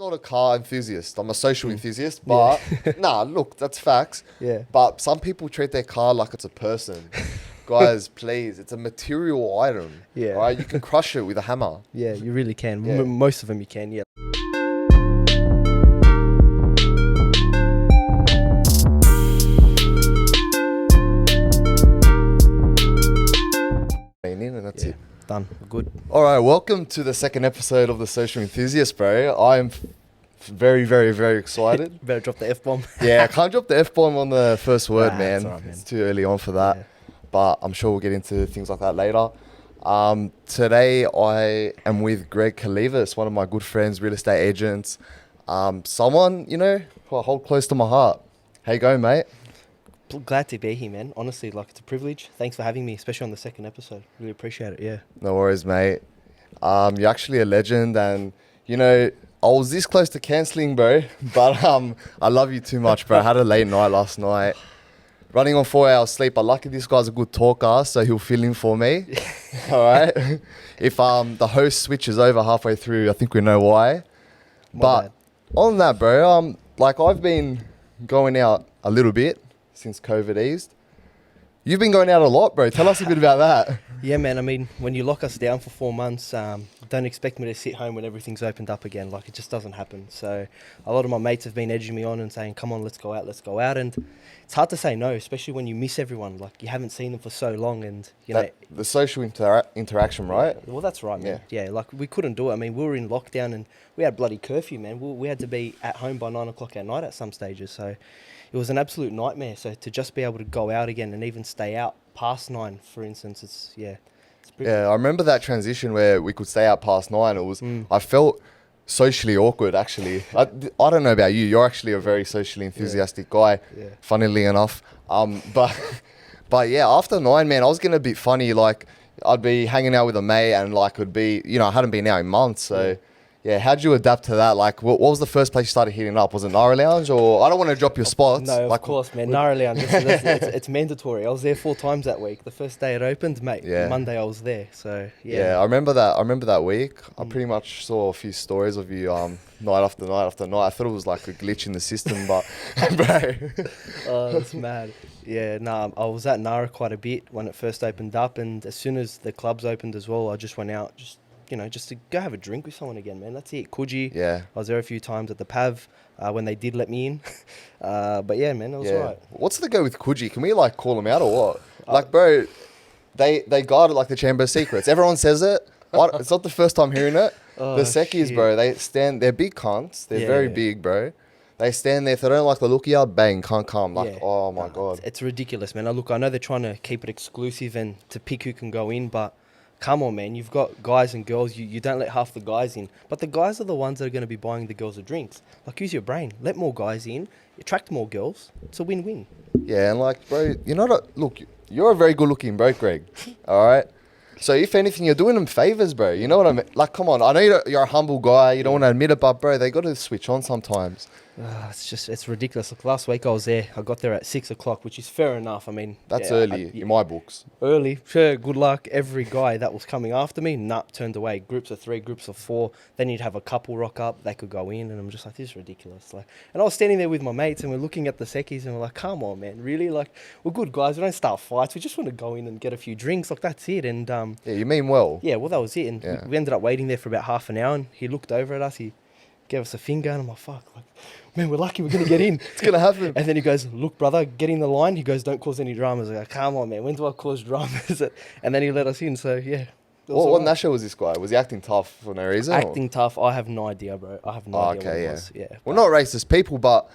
not a car enthusiast. I'm a social enthusiast, but nah, look, that's facts. Yeah. But some people treat their car like it's a person. Guys, please, it's a material item. Yeah. All right, you can crush it with a hammer. Yeah, you really can. Yeah. Most of them you can, yeah. And that's it. Done. We're good. All right, welcome to the second episode of the Social Enthusiast, bro. I'm very, very, very excited. Better drop the F-bomb. Yeah, I can't drop the F-bomb on the first word, Nah, man. it's all right, man. It's too early on for that. Yeah. But I'm sure we'll get into things like that later. Today, I am with Greg Kolyvas, one of my good friends, real estate agents. Someone, you know, who I hold close to my heart. How you going, mate? Glad to be here, man. Honestly, like, it's a privilege. Thanks for having me, especially on the second episode. Really appreciate it, yeah. No worries, mate. You're actually a legend, and, you know, I was this close to cancelling, bro, but I love you too much, bro. I had a late night last night. Running on 4 hours sleep. I'm lucky this guy's a good talker, so he'll fill in for me. All right. If the host switches over halfway through, I think we know why. But on that, bro, like I've been going out a little bit since COVID eased. You've been going out a lot, bro. Tell us a bit about that. Yeah, man. I mean, when you lock us down for 4 months, don't expect me to sit home when everything's opened up again. Like, it just doesn't happen. So a lot of my mates have been edging me on and saying, come on, let's go out, let's go out. And it's hard to say no, especially when you miss everyone. Like, you haven't seen them for so long. And, you know, the social interaction, right? Well, that's right, man. Yeah, like, we couldn't do it. I mean, we were in lockdown and we had bloody curfew, man. We had to be at home by 9 o'clock at night at some stages. So it was an absolute nightmare. So to just be able to go out again and even stay out past 9, for instance, it's pretty. Yeah, I remember that transition where we could stay out past 9. It was, I felt socially awkward, actually. I don't know about you. You're actually a very socially enthusiastic guy, funnily enough. But yeah, after 9, man, I was getting a bit funny. Like, I'd be hanging out with a mate and like it'd be, you know, I hadn't been out in months. So yeah, how'd you adapt to that? Like, what was the first place you started hitting up? Was it Nara Lounge, or I don't want to drop your spots? No, like, of course, man. Nara Lounge, it's mandatory. I was there 4 times that week. The first day it opened, mate. Yeah. Monday I was there. So yeah, I remember that week. I pretty much saw a few stories of you night after night after night. I thought it was like a glitch in the system, but bro. Oh, that's mad. Yeah, I was at Nara quite a bit when it first opened up, and as soon as the clubs opened as well, I just went out just to go have a drink with someone again, man. That's it. Coogee. Yeah. I was there a few times at the Pav when they did let me in. But yeah, man, it was right. What's the go with Coogee? Can we like call them out or what? Like, bro, they guard it like the Chamber of Secrets. Everyone says it. It's not the first time hearing it. The Sekis, bro, they're big cunts. They're very big, bro. They stand there. If they don't like the look of you, bang, can't come. Like, oh my God. It's ridiculous, man. I know they're trying to keep it exclusive and to pick who can go in, but come on, man. You've got guys and girls. You don't let half the guys in. But the guys are the ones that are going to be buying the girls the drinks. Like, use your brain. Let more guys in. Attract more girls. It's a win-win. Yeah, and like, bro, look, you're a very good-looking bloke, Greg. All right? So if anything, you're doing them favors, bro. You know what I mean? Like, come on. I know you're a humble guy. You don't want to admit it, but, bro, they got to switch on sometimes. It's ridiculous. Like, last week I was there. I got there at 6 o'clock, which is fair enough. I mean, that's early in my books. Early, sure. Good luck. Every guy that was coming after me, turned away. Groups of 3, groups of 4. Then you'd have a couple rock up. They could go in, and I'm just like, this is ridiculous. Like, and I was standing there with my mates, and we're looking at the Sekis, and we're like, come on, man, really? Like, we're good guys. We don't start fights. We just want to go in and get a few drinks. Like, that's it. And yeah, you mean well. Yeah, well, that was it. And we ended up waiting there for about half an hour, and he looked over at us. He gave us a finger, and I'm like, fuck, like, man, we're lucky we're going to get in. It's going to happen. And then he goes, look, brother, get in the line. He goes, don't cause any dramas. I go, come on, man, when do I cause dramas? And then he let us in, so yeah. What Nasha was this guy? Was he acting tough for no reason? Acting tough? I have no idea, bro. I have no idea what it was. Yeah. Well, not racist people, but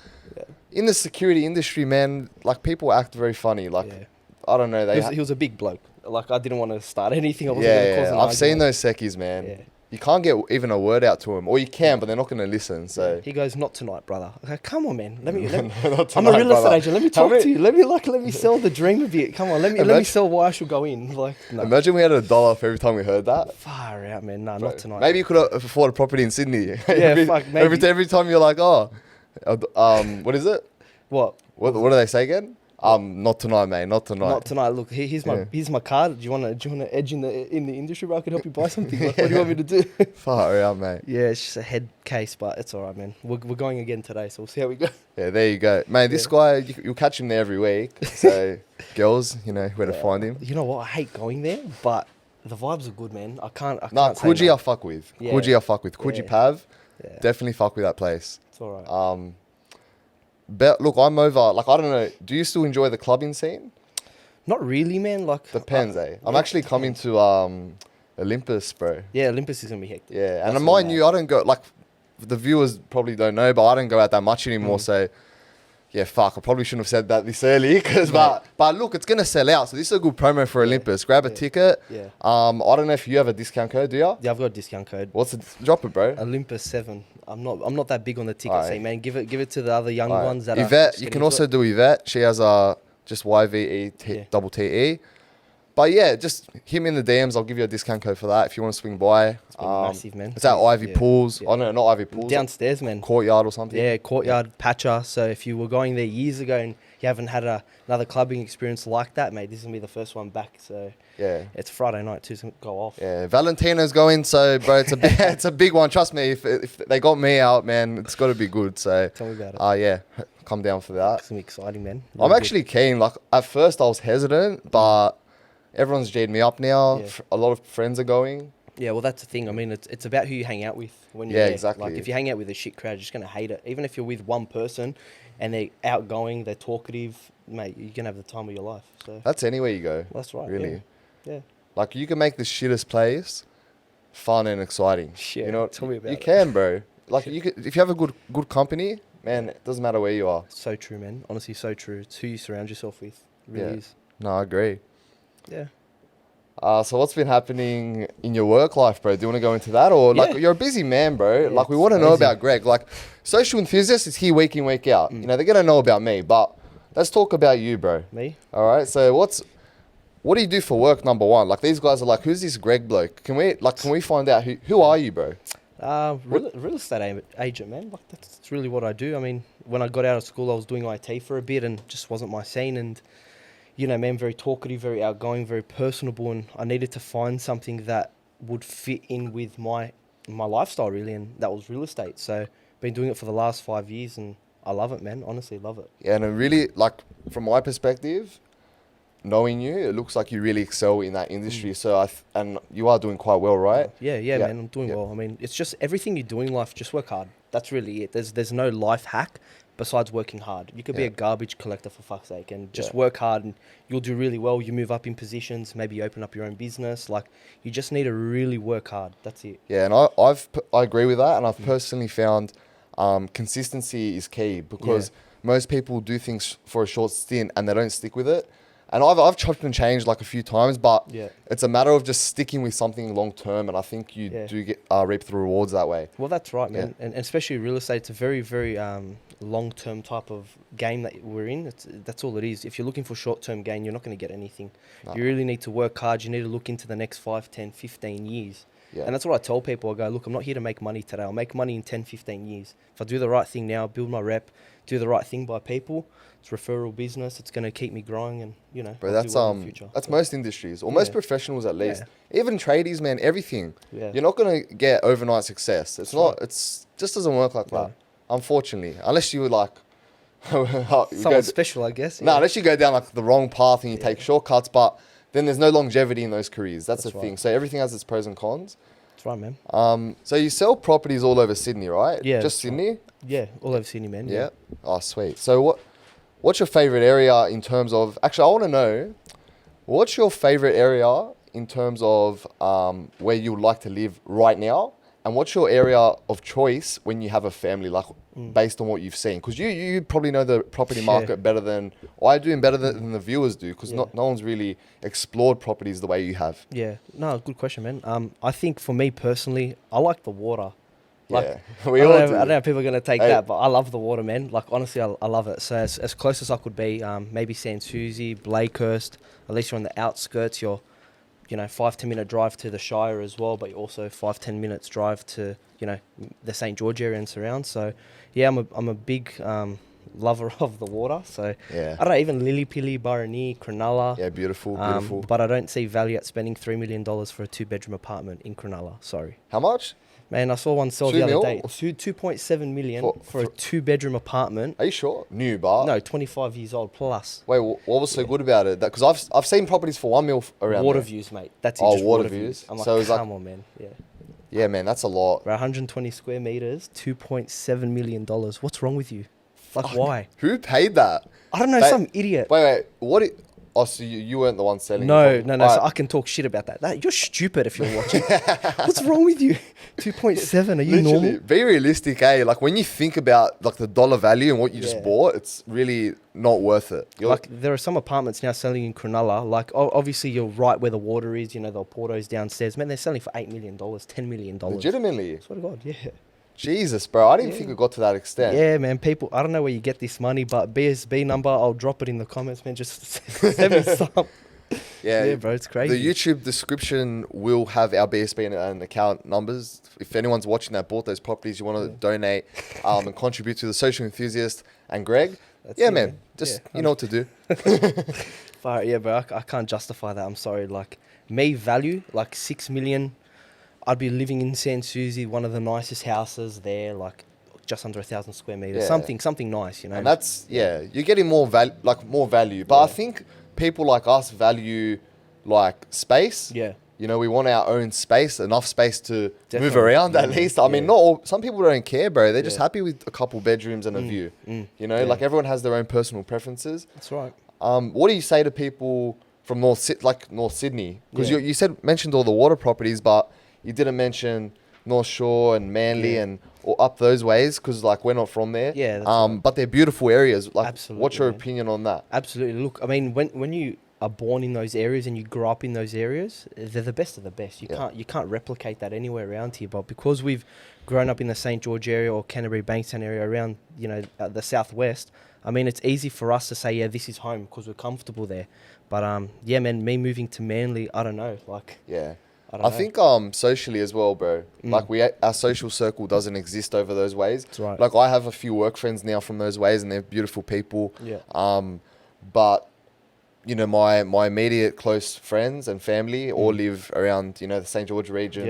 in the security industry, man, like, people act very funny. Like, I don't know. He was a big bloke. Like, I didn't want to start anything. I wasn't going to cause an argument. I've seen those Sekis, man. Yeah. You can't get even a word out to them, or you can, but they're not going to listen. So he goes, "Not tonight, brother." I go, "Come on, man. Let me. Tonight, I'm a real estate agent. Let me talk to you. Let me sell the dream a bit. Come on, let me sell why I should go in." Like, no. Imagine we had $1 for every time we heard that. Far out, man. Nah, not tonight. Maybe you could afford a property in Sydney. Yeah, fuck. Maybe. Every time you're like, what is it? What do they say again? Not tonight, mate. Not tonight. Not tonight. Look, here's my card. Do you want to edge in the industry, bro? I can help you buy something. Like, what do you want me to do? Far out, mate. Yeah, it's just a head case, but it's all right, man. We're going again today, so we'll see how we go. Yeah, there you go, mate. This guy, you'll catch him there every week. So, girls, you know where to find him. You know what? I hate going there, but the vibes are good, man. I can't. Coogee, say no. I fuck with. Yeah. Coogee, I fuck with. Coogee Yeah. Pav, Yeah. definitely fuck with that place. It's all right. But look, I'm over. Like, I don't know. Do you still enjoy the clubbing scene? Not really, man. Like Depends, eh? I'm yeah, actually coming to Olympus, bro. Yeah, Olympus is gonna be hectic. Yeah, and That's mind all you, I don't go, like, the viewers probably don't know, but I don't go out that much anymore. So, yeah, fuck, I probably shouldn't have said that this early. But look, it's going to sell out. So this is a good promo for Olympus. Grab a ticket. Yeah. I don't know if you have a discount code, do you? Yeah, I've got a discount code. What's it? Drop it, bro. Olympus 7. I'm not that big on the ticket Alright. scene, man. Give it to the other young Alright. ones that are Yvette, just you getting can into also it. do Yvette. She has just YVE double TE. But yeah, just hit me in the DMs. I'll give you a discount code for that if you want to swing by. It's been massive, man. It's at Ivy Yeah. Pools. Yeah. Oh no, not Ivy Pools. Downstairs, man. Courtyard or something. Yeah, Courtyard, Patcher. So if you were going there years ago and you haven't had another clubbing experience like that, mate, this is going to be the first one back. So Yeah. it's Friday night too, so go off. Yeah, Valentino's going, so bro, it's a big, it's a big one. Trust me, if they got me out, man, it's got to be good. So, Tell me about it. yeah, come down for that. It's going to be exciting, man. I'm Really actually keen. Like at first, I was hesitant, but everyone's G'd me up now. Yeah. A lot of friends are going. good. Yeah, well, that's the thing. I mean, it's about who you hang out with when you're Yeah, there. exactly. Like if you hang out with a shit crowd, you're just going to hate it. Even if you're with one person and they're outgoing, they're talkative, mate, you're going to have the time of your life. So That's anywhere you go. that's right. Really. Yeah. Like you can make the shittest place fun and exciting. Yeah, You know, tell me about you it. can, bro. Like you could, if you have a good company, man, it doesn't matter where you are. So true, man. Honestly, so true. It's who you surround yourself with. It really Yeah. is. No, I agree. Yeah. So what's been happening in your work life, bro? Do you want to go into that? Or like Yeah. you're a busy man, bro. Yeah, Like we it's want to know crazy. about Greg. Like Social Enthusiast is here week in, week out. Mm. You know, they're gonna know about me, but let's talk about you, bro. Me? All right. So what do you do for work, number one? Like these guys are like, who's this Greg bloke? Can we find out who are you, bro? Real estate agent, man. Like that's really what I do. I mean, when I got out of school, I was doing IT for a bit and just wasn't my scene. And you know, man, very talkative, very outgoing, very personable, and I needed to find something that would fit in with my lifestyle, really, and that was real estate. So, been doing it for the last 5 years, and I love it, man. Honestly, love it. Yeah, and it really, like, from my perspective, knowing you, it looks like you really excel in that industry. So, and you are doing quite well, right? Yeah, man, I'm doing well. I mean, it's just everything you do in life, just work hard. That's really it. There's no life hack besides working hard. You could be Yeah. a garbage collector for fuck's sake and just Yeah. work hard and you'll do really well. You move up in positions, maybe you open up your own business. Like, you just need to really work hard. That's it. Yeah, and I agree with that, and I've personally found consistency is key because most people do things for a short stint and they don't stick with it. And I've chopped and changed like a few times, but Yeah. it's a matter of just sticking with something long term, and I think you Yeah. do get reap the rewards that way. Well, that's right, man. And especially real estate, it's a very, very long-term type of game that we're in. That's all it is. If you're looking for short-term gain, you're not going to get anything. No. You really need to work hard. You need to look into the next 5, 10, 15 years. Yeah. And that's what I tell people. I go, look, I'm not here to make money today. I'll make money in 10, 15 years. If I do the right thing now, build my rep, do the right thing by people, it's referral business. It's going to keep me growing and, you know, Bro, I'll do that's well in the future. that's So, most industries or most Yeah. professionals at least. Yeah. Even tradies, man, everything. Yeah. You're not gonna get overnight success. It's That's not. right. It's just doesn't work like No. that. Unfortunately, unless you were like, you Someone special, I guess. no, yeah. unless you go down like the wrong path and you Yeah. take shortcuts, but then there's no longevity in those careers. That's the That's thing. right. So everything has its pros and cons. That's right, man. So you sell properties all over Sydney, right? Yeah, Just that's right. Sydney. Yeah, all over Sydney, man. Yeah. Oh, sweet. So what's your favorite area in terms of? Actually, I want to know, what's your favorite area in terms of where you would like to live right now, and what's your area of choice when you have a family, like based on what you've seen? Because you probably know the property Yeah. market better than I do, and better than the viewers do, because Yeah. no one's really explored properties the way you have. Yeah. No, good question, man. I think for me personally, I like the water. Like, Yeah, we I all don't do. know if people are going to take Hey. that, but I love the water, man. Like, honestly, I love it. So, as close as I could be, maybe St. Susie, Blakehurst, at least you're on the outskirts. You're, 5-10 minute drive to the Shire as well, but you're also 5-10 minutes drive to, the St. George area and surrounds. So, yeah, I'm a big lover of the water. So Yeah. I don't know, even Lillipilli, Barani, Cronulla. Yeah, beautiful, beautiful. But I don't see value at spending $3 million for a 2-bedroom apartment in Cronulla. Sorry. How much? Man, I saw one sell 2 the other mil? day. 2.7 million for a for- 2-bedroom apartment. Are you sure? New bar? No, 25 years old plus. Wait, what was so good about it? Because I've seen properties for 1 mil around Water there. views, mate. That's it. Oh, Just water water views. views. I'm like, So it's like- come on, man. Yeah. Yeah, man, that's a lot. Bro, 120 square meters, $2.7 million. What's wrong with you? Like, why? Who paid that? I don't know, They- some idiot. Wait, what? Oh, so you weren't the one selling? No, it? no. Alright. So I can talk shit about that. You're stupid if you're watching. What's wrong with you? 2.7. Are you Literally, normal? be realistic, eh? Like when you think about like the dollar value and what you just Yeah. bought, it's really not worth it. You're Like there are some apartments now selling in Cronulla. Like obviously you're right where the water is. You know the Porto's downstairs. Man, they're selling for $8 million, $10 million. legitimately. Swear to God, yeah. Jesus, bro, I didn't Yeah. think it got to that extent. Yeah, man. People, I don't know where you get this money, but BSB number, I'll drop it in the comments, man. Just send me some. Yeah, bro, it's crazy. The YouTube description will have our BSB and account numbers. If anyone's watching that bought those properties, you want to donate and contribute to the Social Enthusiast and Greg. That's Yeah, it, man. Just Yeah, you know what to do. Fire, yeah, bro. I can't justify that. I'm sorry. Like me value like 6 million. I'd be living in San Susie, one of the nicest houses there, like just under 1,000 square meters. Yeah. Something nice, you know. And that's you're getting more value, But I think people like us value like space. Yeah. You know, we want our own space, enough space to move Definitely. around at Yeah. least. I mean, Yeah. not all, some people don't care, bro. They're just Yeah. happy with a couple bedrooms and a view. You know, Yeah. like everyone has their own personal preferences. That's right. What do you say to people from North Sydney? Because Yeah. you mentioned all the water properties, but you didn't mention North Shore and Manly Yeah. and or up those ways because like we're not from there. Yeah, that's right. But they're beautiful areas. Like, Absolutely, what's your man. opinion on that? Absolutely. Look, I mean, when you are born in those areas and you grow up in those areas, they're the best of the best. Yeah. You can't replicate that anywhere around here. But because we've grown up in the St George area or Canterbury Bankstown area around, you know, the southwest, I mean, it's easy for us to say, yeah, this is home because we're comfortable there. But yeah, man, me moving to Manly, I don't know, like. Yeah. I don't I know. think socially as well, bro. Like our social circle doesn't exist over those ways. That's right. Like I have a few work friends now from those ways, and they're beautiful people. Yeah. But you know, my immediate close friends and family all live around the St George region.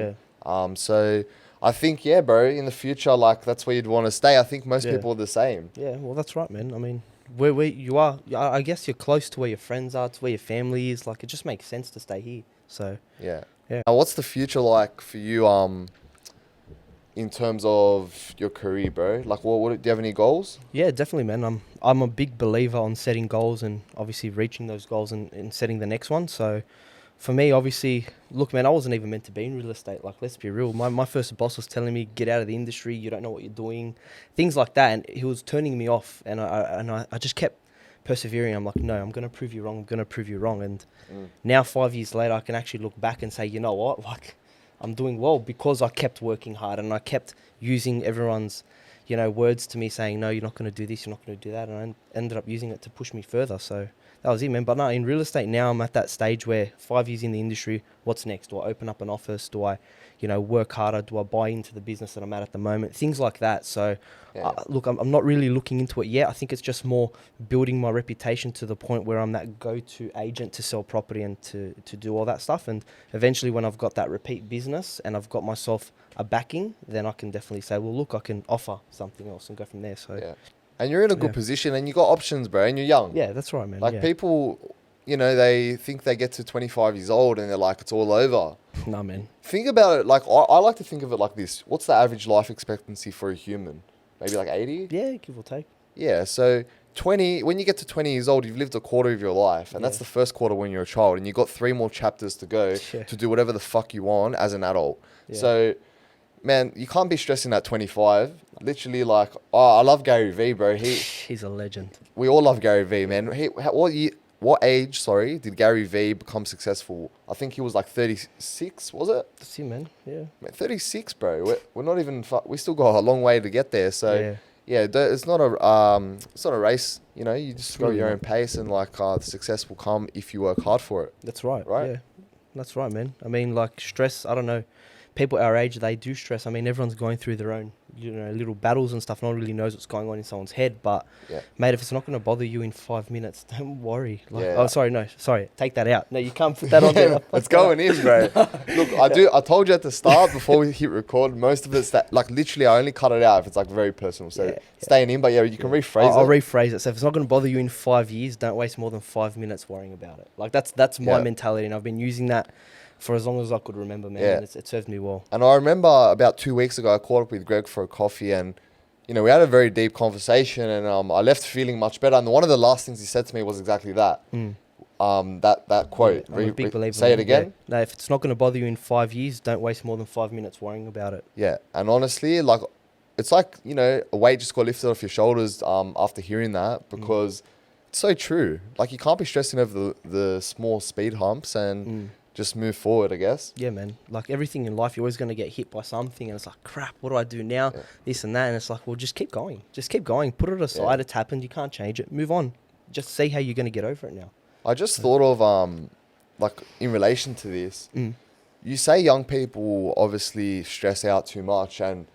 Yeah. So I think bro, in the future, like that's where you'd want to stay. I think most Yeah. people are the same. Yeah, well, that's right, man. I mean, where you are, I guess you're close to where your friends are, to where your family is. Like, it just makes sense to stay here. So, Yeah. Yeah. Now, what's the future like for you? In terms of your career, bro. Like, what do you have any goals? yeah, definitely, man. I'm a big believer on setting goals and obviously reaching those goals and setting the next one. So, for me, obviously, look, man, I wasn't even meant to be in real estate. Like, let's be real. My first boss was telling me, get out of the industry. You don't know what you're doing. Things like that. And he was turning me off. And I just kept persevering. I'm like, no, I'm going to prove you wrong. I'm going to prove you wrong. And now 5 years later, I can actually look back and say, you know what? Like, I'm doing well because I kept working hard and I kept using everyone's, words to me saying, no, you're not going to do this. You're not going to do that. And I ended up using it to push me further. So that was it, man. But no, in real estate now, I'm at that stage where 5 years in the industry, what's next? Do I open up an office? Do I, work harder? Do I buy into the business that I'm at the moment? Things like that. So, look, I'm not really looking into it yet. I think it's just more building my reputation to the point where I'm that go-to agent to sell property and to do all that stuff. And eventually when I've got that repeat business and I've got myself a backing, then I can definitely say, well, look, I can offer something else and go from there. So, Yeah. And you're in a good position and you got options, bro, and you're young. yeah, that's right, man. Like yeah. people, they think they get to 25 years old and they're like, it's all over. Nah, man. Think about it. Like, I like to think of it like this. What's the average life expectancy for a human? Maybe like 80? Yeah, give or take. Yeah. So when you get to 20 years old, you've lived a quarter of your life. And that's the first quarter when you're a child. And you've got 3 more chapters to go Yeah. to do whatever the fuck you want as an adult. Yeah. So, man, you can't be stressing at 25. Literally, like, I love Gary Vee, bro. He's a legend. We all love Gary Vee, man. What age, did Gary Vee become successful? I think he was like 36, was it? That's him, man. Yeah. Man, 36, bro. We're not even. We still got a long way to get there. So it's not a race. You just go at really your not. own pace, and like the success will come if you work hard for it. That's right. Right? Yeah. That's right, man. I mean, like stress, I don't know. people our age, they do stress. I mean, everyone's going through their own, little battles and stuff. No one really knows what's going on in someone's head. But, mate, if it's not going to bother you in 5 minutes, don't worry. Oh, sorry. Take that out. No, you can't put that on there. It's going in, bro. Look, I told you at the start before we hit record, most of it's that, like, literally I only cut it out if it's, like, very personal. So staying in, but you can rephrase it. I'll rephrase it. So if it's not going to bother you in 5 years, don't waste more than 5 minutes worrying about it. Like, that's my mentality, and I've been using that for as long as I could remember, man. And it served me well. And I remember about 2 weeks ago, I caught up with Greg for a coffee, and we had a very deep conversation, and I left feeling much better. And one of the last things he said to me was exactly that. That quote. I'm a big believer. Say it again. Yeah. No, if it's not going to bother you in 5 years, don't waste more than 5 minutes worrying about it. Yeah, and honestly, like, it's like, a weight just got lifted off your shoulders after hearing that, because it's so true. Like, you can't be stressing over the small speed humps and just move forward, I guess. Yeah, man. Like, everything in life, you're always going to get hit by something, and it's like, crap, what do I do now? This and that, and it's like, well, just keep going. Just keep going. Put it aside. It's happened. You can't change it. Move on. Just see how you're going to get over it now. I just thought of, like, in relation to this, you say young people obviously stress out too much, and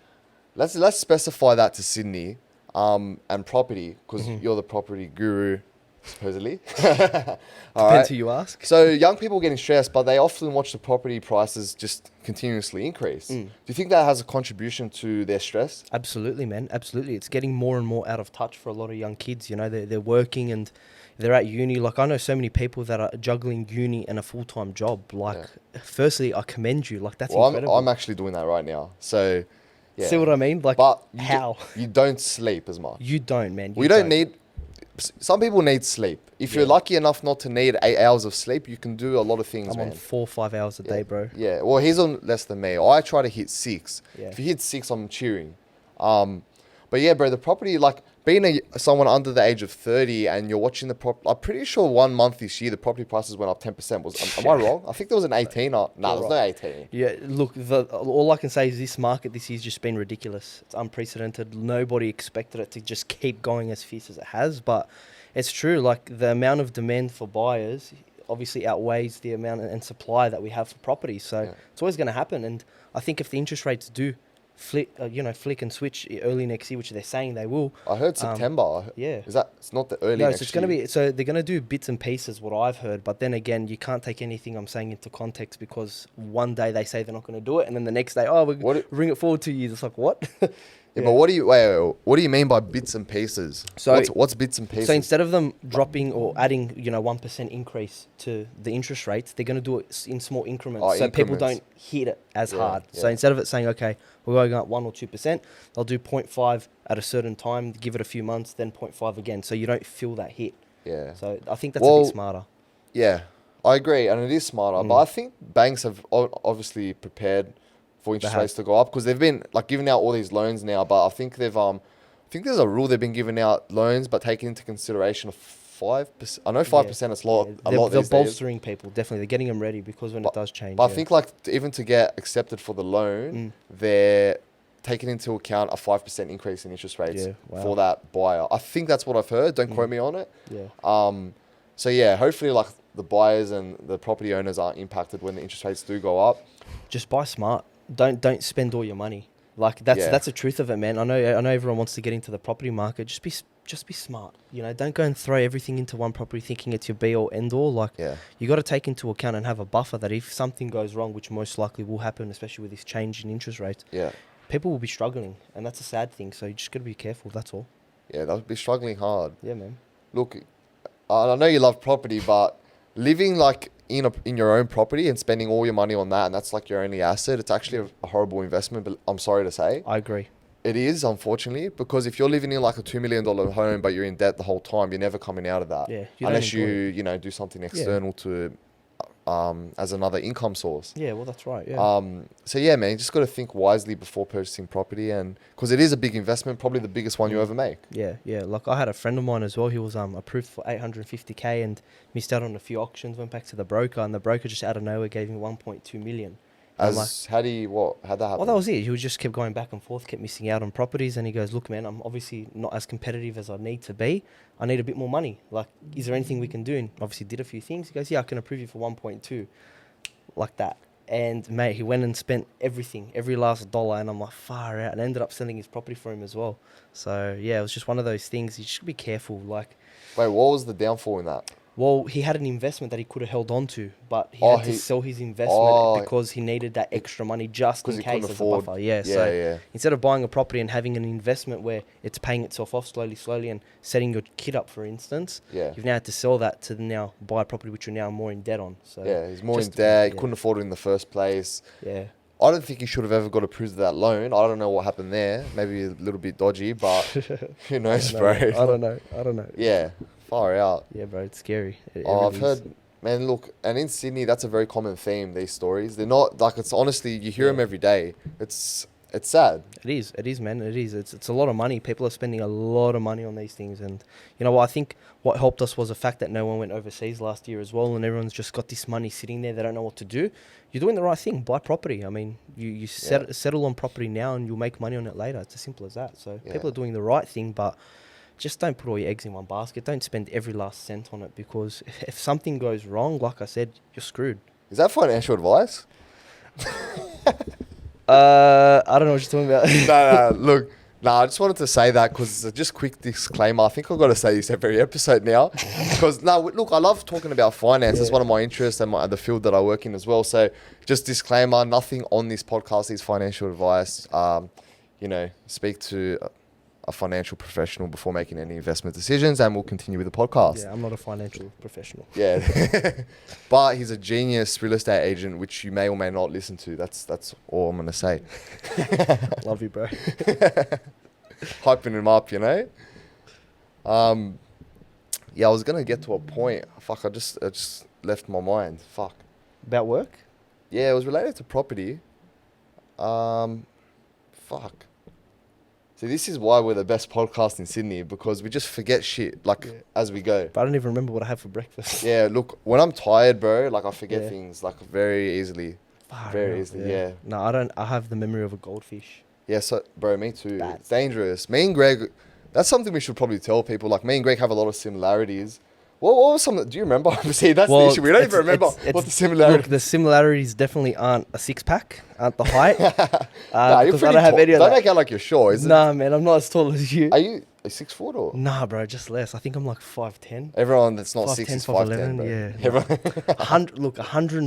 let's specify that to Sydney, and property, because you're the property guru, supposedly. Depends who you ask. So young people getting stressed, but they often watch the property prices just continuously increase. Do you think that has a contribution to their stress? Absolutely, man. Absolutely. It's getting more and more out of touch for a lot of young kids. They're working and they're at uni. Like, I know so many people that are juggling uni and a full-time job. Like, firstly, I commend you. Like, that's incredible. I'm actually doing that right now. So, yeah. See what I mean? Like, but how? You don't sleep as much. You don't, man. We don't need... Some people need sleep. If you're lucky enough not to need 8 hours of sleep, you can do a lot of things, man. I'm on 4 or 5 hours a day, bro. Yeah. Well, he's on less than me. I try to hit 6. Yeah. If you hit 6, I'm cheering. But yeah, bro, the property, like, being someone under the age of 30 and you're watching I'm pretty sure 1 month this year, the property prices went up 10%. Am I wrong? I think there was an 18. No, there's no 18. Yeah, look, all I can say is this market this year's just been ridiculous. It's unprecedented. Nobody expected it to just keep going as fierce as it has, but it's true. Like, the amount of demand for buyers obviously outweighs the amount and supply that we have for property. So it's always going to happen. And I think if the interest rates do flick and switch early next year, which they're saying they will. I heard September. Is that? It's not the early. No, next so it's going to be. So they're going to do bits and pieces. What I've heard, but then again, you can't take anything I'm saying into context, because one day they say they're not going to do it, and then the next day, we bring it forward 2 years. It's like, what? But what do you mean by bits and pieces? So what's bits and pieces? So instead of them dropping or adding 1% increase to the interest rates, they're going to do it in small increments, so people don't hit it as hard. So instead of it saying, okay, we're going up 1 or 2%, they'll do 0.5 at a certain time, give it a few months, then 0.5 again, so you don't feel that hit. Yeah. So I think that's a bit smarter. Yeah, I agree, and it is smarter. But I think banks have obviously prepared for interest rates to go up, because they've been like giving out all these loans now. But I think there's a rule they've been giving out loans, but taking into consideration of 5%. I know 5% is a lot. They're bolstering people, definitely. They're getting them ready, because when it does change. But I think, like, even to get accepted for the loan, they're taking into account a 5% increase in interest rates for that buyer. I think that's what I've heard. Don't quote me on it. Yeah. So yeah, hopefully, like, the buyers and the property owners aren't impacted when the interest rates do go up. Just buy smart. Don't spend all your money. Like, that's the truth of it, man. I know everyone wants to get into the property market. Just be smart. Don't go and throw everything into one property thinking it's your be all end all. Like, you got to take into account and have a buffer that if something goes wrong, which most likely will happen, especially with this change in interest rates, people will be struggling, and that's a sad thing. So you just got to be careful. That's all. Yeah, they'll be struggling hard. Yeah, man. Look, I know you love property, but living like in your own property and spending all your money on that, and that's like your only asset, it's actually a horrible investment, but I'm sorry to say. I agree. It is, unfortunately, because if you're living in like a $2 million home, but you're in debt the whole time, you're never coming out of that. Yeah, unless you do something external to as another income source. Yeah, well, that's right. Yeah. So yeah, man, you just got to think wisely before purchasing property, and because it is a big investment, probably the biggest one you ever make. Yeah. Like, I had a friend of mine as well. He was approved for 850K and missed out on a few auctions. Went back to the broker, and the broker just out of nowhere gave him 1.2 million. How'd that happen? Well, that was it. He was just kept going back and forth, kept missing out on properties, and he goes, "Look, man, I'm obviously not as competitive as I need to be. I need a bit more money. Like, is there anything we can do?" And obviously did a few things. He goes, "Yeah, I can approve you for 1.2, like that." And mate, he went and spent everything, every last dollar, and I'm like, far out, and ended up selling his property for him as well. So yeah, it was just one of those things. You just be careful. Like, Wait, what was the downfall in that? well, he had an investment that he could have held on to, but he Oh, had to he- sell his investment Oh. because he needed that extra money just 'Cause in he couldn't case as a afford. buffer. Yeah, Yeah, so yeah. instead of buying a property and having an investment where it's paying itself off slowly, and setting your kid up, for instance, Yeah. you've now had to sell that to now buy a property which you're now more in debt on. So Yeah, he's more in just- debt. He yeah. couldn't afford it in the first place. yeah. I don't think he should have ever got approved of that loan. I don't know what happened there. Maybe a little bit dodgy, but who knows, No, bro? I don't know. Yeah, far out. Yeah, bro, it's scary. Oh, I've heard, man, look, and in Sydney, that's a very common theme, these stories. They're not, like, it's honestly, you hear them every day. It's sad. It is, man. It is. It's a lot of money. People are spending a lot of money on these things, and you know what? I think what helped us was the fact that no one went overseas last year as well, and everyone's just got this money sitting there. They don't know what to do. You're doing the right thing. Buy property. I mean, you settle on property now, and you'll make money on it later. It's as simple as that. So Yeah. people are doing the right thing, but just don't put all your eggs in one basket. Don't spend every last cent on it, because if something goes wrong, like I said, you're screwed. Is that financial advice? I don't know what you're talking about. No, look. No, I just wanted to say that because just quick disclaimer. I think I've got to say this every episode now. Because, look, I love talking about finance. It's one of my interests and the field that I work in as well. So just disclaimer, nothing on this podcast is financial advice. Speak to a financial professional before making any investment decisions, and we'll continue with the podcast. Yeah, I'm not a financial professional. Yeah. But he's a genius real estate agent, which you may or may not listen to. That's all I'm going to say. Love you, bro. Hyping him up, you know? Yeah, I was going to get to a point. Fuck, I just left my mind. Fuck. About work? Yeah, it was related to property. Fuck. See, this is why we're the best podcast in Sydney, because we just forget shit, as we go. But I don't even remember what I had for breakfast. Yeah, look, when I'm tired, bro, I forget Yeah. things, very easily. Very easily, yeah. No, I don't. I have the memory of a goldfish. Yeah, so, bro, me too. Bad. It's dangerous. Me and Greg, that's something we should probably tell people. Me and Greg have a lot of similarities. What was some? Do you remember? See, that's the issue. We don't even remember what the similarities. Look, the similarities definitely aren't a six pack, aren't the height. Nah, you're because pretty I don't have tall. any of Don't that. make out like you're sure, is it? Nah, man, I'm not as tall as you. Are you 6 foot or? Nah, bro, just less. I think I'm like 5'10". Everyone that's not 6 5'10", is 5'10", bro. yeah. Everyone,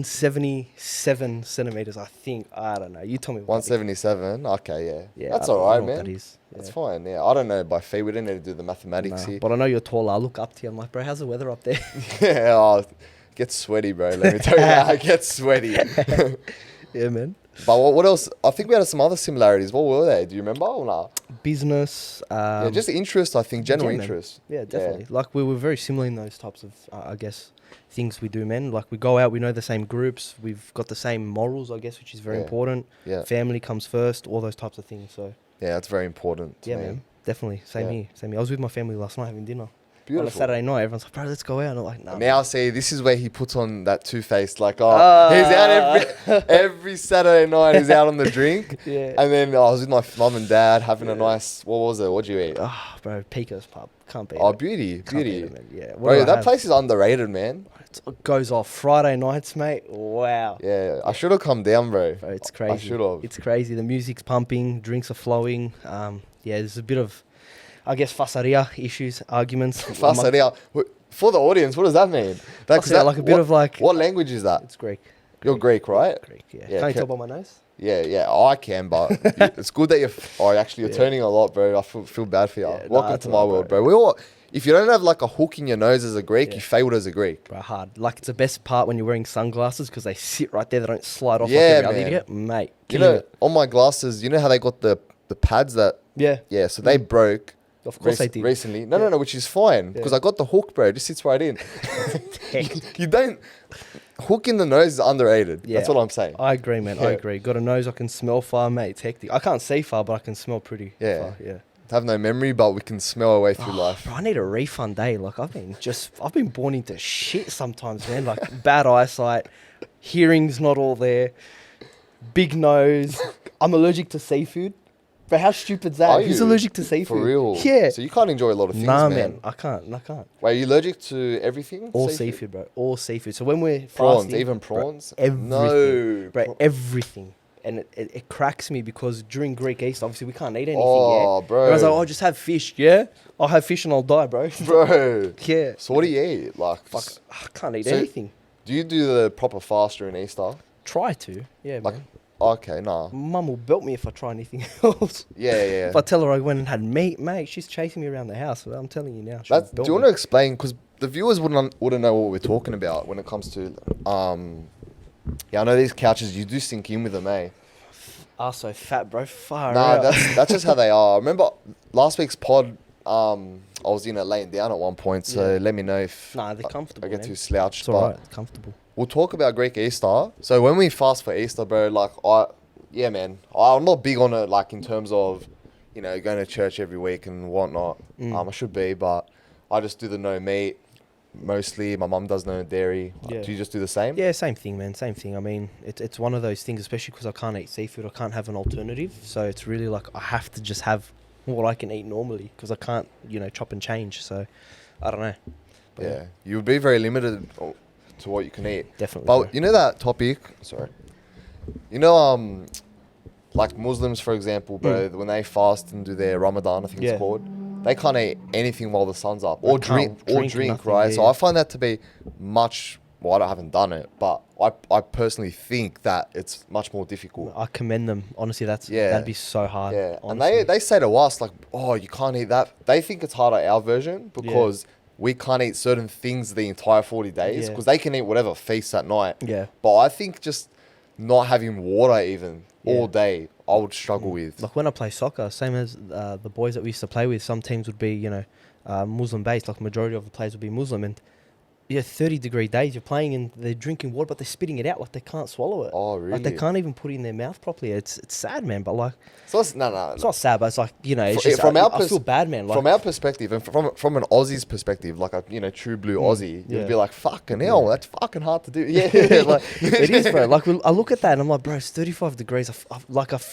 177 centimeters, I think. I don't know. You tell me. 177. Okay, yeah. Yeah, That's I don't all right, know what man. That is. That's Yeah. fine. Yeah, I don't know by feet. We don't need to do the mathematics Nah, here. but I know you're tall. I look up to you. I'm like, bro, how's the weather up there? Yeah, it gets sweaty, bro. Let me tell you that. It gets sweaty. Yeah, man. But what else? I think we had some other similarities. What were they? Do you remember or not? Business. Yeah, just interest, I think. General yeah, man. interest. Yeah, definitely. Like we were very similar in those types of, I guess, things we do, man. Like we go out, we know the same groups, we've got the same morals, I guess, which is very Yeah. important. Yeah. Family comes first, all those types of things. So Yeah, that's very important to yeah, me. man, definitely. Same Yeah. here. Same here. I was with my family last night having dinner. On a Beautiful. Saturday night, everyone's like, bro, let's go out. And I'm like, no. Now, see, this is where he puts on that two-faced, he's out every Saturday night, he's out on the drink. Yeah. And then I was with my mum and dad having a nice, what was it? What'd you eat? Oh, bro, Pico's pub. Can't beat Oh, it. beauty, Can't beat beauty. it, man. Yeah. What Bro, do I that have? place is underrated, man. It goes off Friday nights, mate. Wow. Yeah, I should have come down, bro. Bro, it's crazy. I should have. It's crazy. The music's pumping, drinks are flowing. Yeah, there's a bit of, I guess, fasaria issues, arguments. Fasaria. For the audience, what does that mean? Fasaria, like a bit of like. What language is that? It's Greek. You're Greek, right? Greek, yeah. Yeah, Can't you ca- tell by my nose? Yeah, I can, but it's good that you're Yeah. turning a lot, bro. I feel bad for you. Yeah, Welcome it's to my alright, world, bro. bro. If you don't have like a hook in your nose as a Greek, Yeah. you failed as a Greek. Bro, hard. Like, it's the best part when you're wearing sunglasses because they sit right there. They don't slide off Yeah, like every other man. idiot. Mate, You killing know, it. on my glasses, you know how they got the pads that, Yeah, so they broke of course they did. recently. No, Yeah. no, which is fine because Yeah. I got the hook, bro. It just sits right in. You don't, hook in the nose is underrated. Yeah. That's what I'm saying. I agree, man. I Yeah. agree. Got a nose I can smell far, mate. It's hectic. I can't see far, but I can smell pretty Yeah. far. Yeah. Have no memory, but we can smell our way through life. Bro, I need a refund, eh? Like, I've been born into shit sometimes, man. Like, bad eyesight, hearing's not all there, big nose. I'm allergic to seafood. But how stupid's that? Are Who's you? allergic to seafood? For real? Yeah. So you can't enjoy a lot of things, Nah, man. I can't. Wait, are you allergic to everything? All seafood, bro. All seafood. So when we're Prawns, fasting, even bro, prawns? everything, No. bro, everything. And it cracks me because during Greek Easter, obviously we can't eat anything. Oh, yeah? bro. Everyone's like, oh, just have fish. Yeah, I'll have fish and I'll die, bro. Bro. Yeah. So what do you eat? Like, Fuck, I can't eat So- anything. do you do the proper fast during Easter? Try to. Yeah, Like, man. okay, nah. Mum will belt me if I try anything else. Yeah. If I tell her I went and had meat, mate, she's chasing me around the house. I'm telling you now. she'll Do belt you want me. to explain? Because the viewers wouldn't know what we're talking about when it comes to, yeah, I know these couches, you do sink in with them, eh? Ah, so fat, bro. Far Nah, out. that's just how they are. I remember last week's pod, I was laying down at one point, so Yeah. let me know if Nah, they're comfortable, I get man. too slouched. It's alright. It's comfortable. We'll talk about Greek Easter. So when we fast for Easter, bro, like I'm not big on it, like in terms of, going to church every week and whatnot. I should be, but I just do the no meat mostly. My mum does no dairy. Yeah. Do you just do the same? Yeah, same thing, man. Same thing. I mean, it's one of those things, especially because I can't eat seafood. I can't have an alternative. So it's really like I have to just have what I can eat normally because I can't, chop and change. So I don't know. But Yeah. You would be very limited to what you can eat. definitely. But bro. you know that topic? Sorry. Like Muslims, for example, bro, when they fast and do their Ramadan, I think Yeah. it's called, they can't eat anything while the sun's up, or can't drink, drink nothing, right? yeah, So yeah. I find that to be much. Well, I haven't done it, but I personally think that it's much more difficult. I commend them. Honestly, Yeah. that'd be so hard. Yeah, and honestly. they say to us like, oh, you can't eat that. They think it's harder our version because we can't eat certain things the entire 40 days Yeah. because they can eat whatever feasts at night. Yeah. But I think just not having water even all Yeah. day, I would struggle with. Like when I play soccer, same as the boys that we used to play with, some teams would be, Muslim based, like majority of the players would be Muslim. And 30-degree days, you're playing and they're drinking water, but they're spitting it out. Like they can't swallow it. Oh, Like they really? can't even put it in their mouth properly. It's sad, man. But like, So it's, no. it's not sad, but it's like, it's Fr- just, from our I feel bad, man. Like, From our perspective, and from an Aussie's perspective, like a true blue Aussie, yeah. you'd be like, fucking hell, that's fucking hard to do. Yeah, like it is, bro. Like I look at that and I'm like, bro, it's 35 degrees.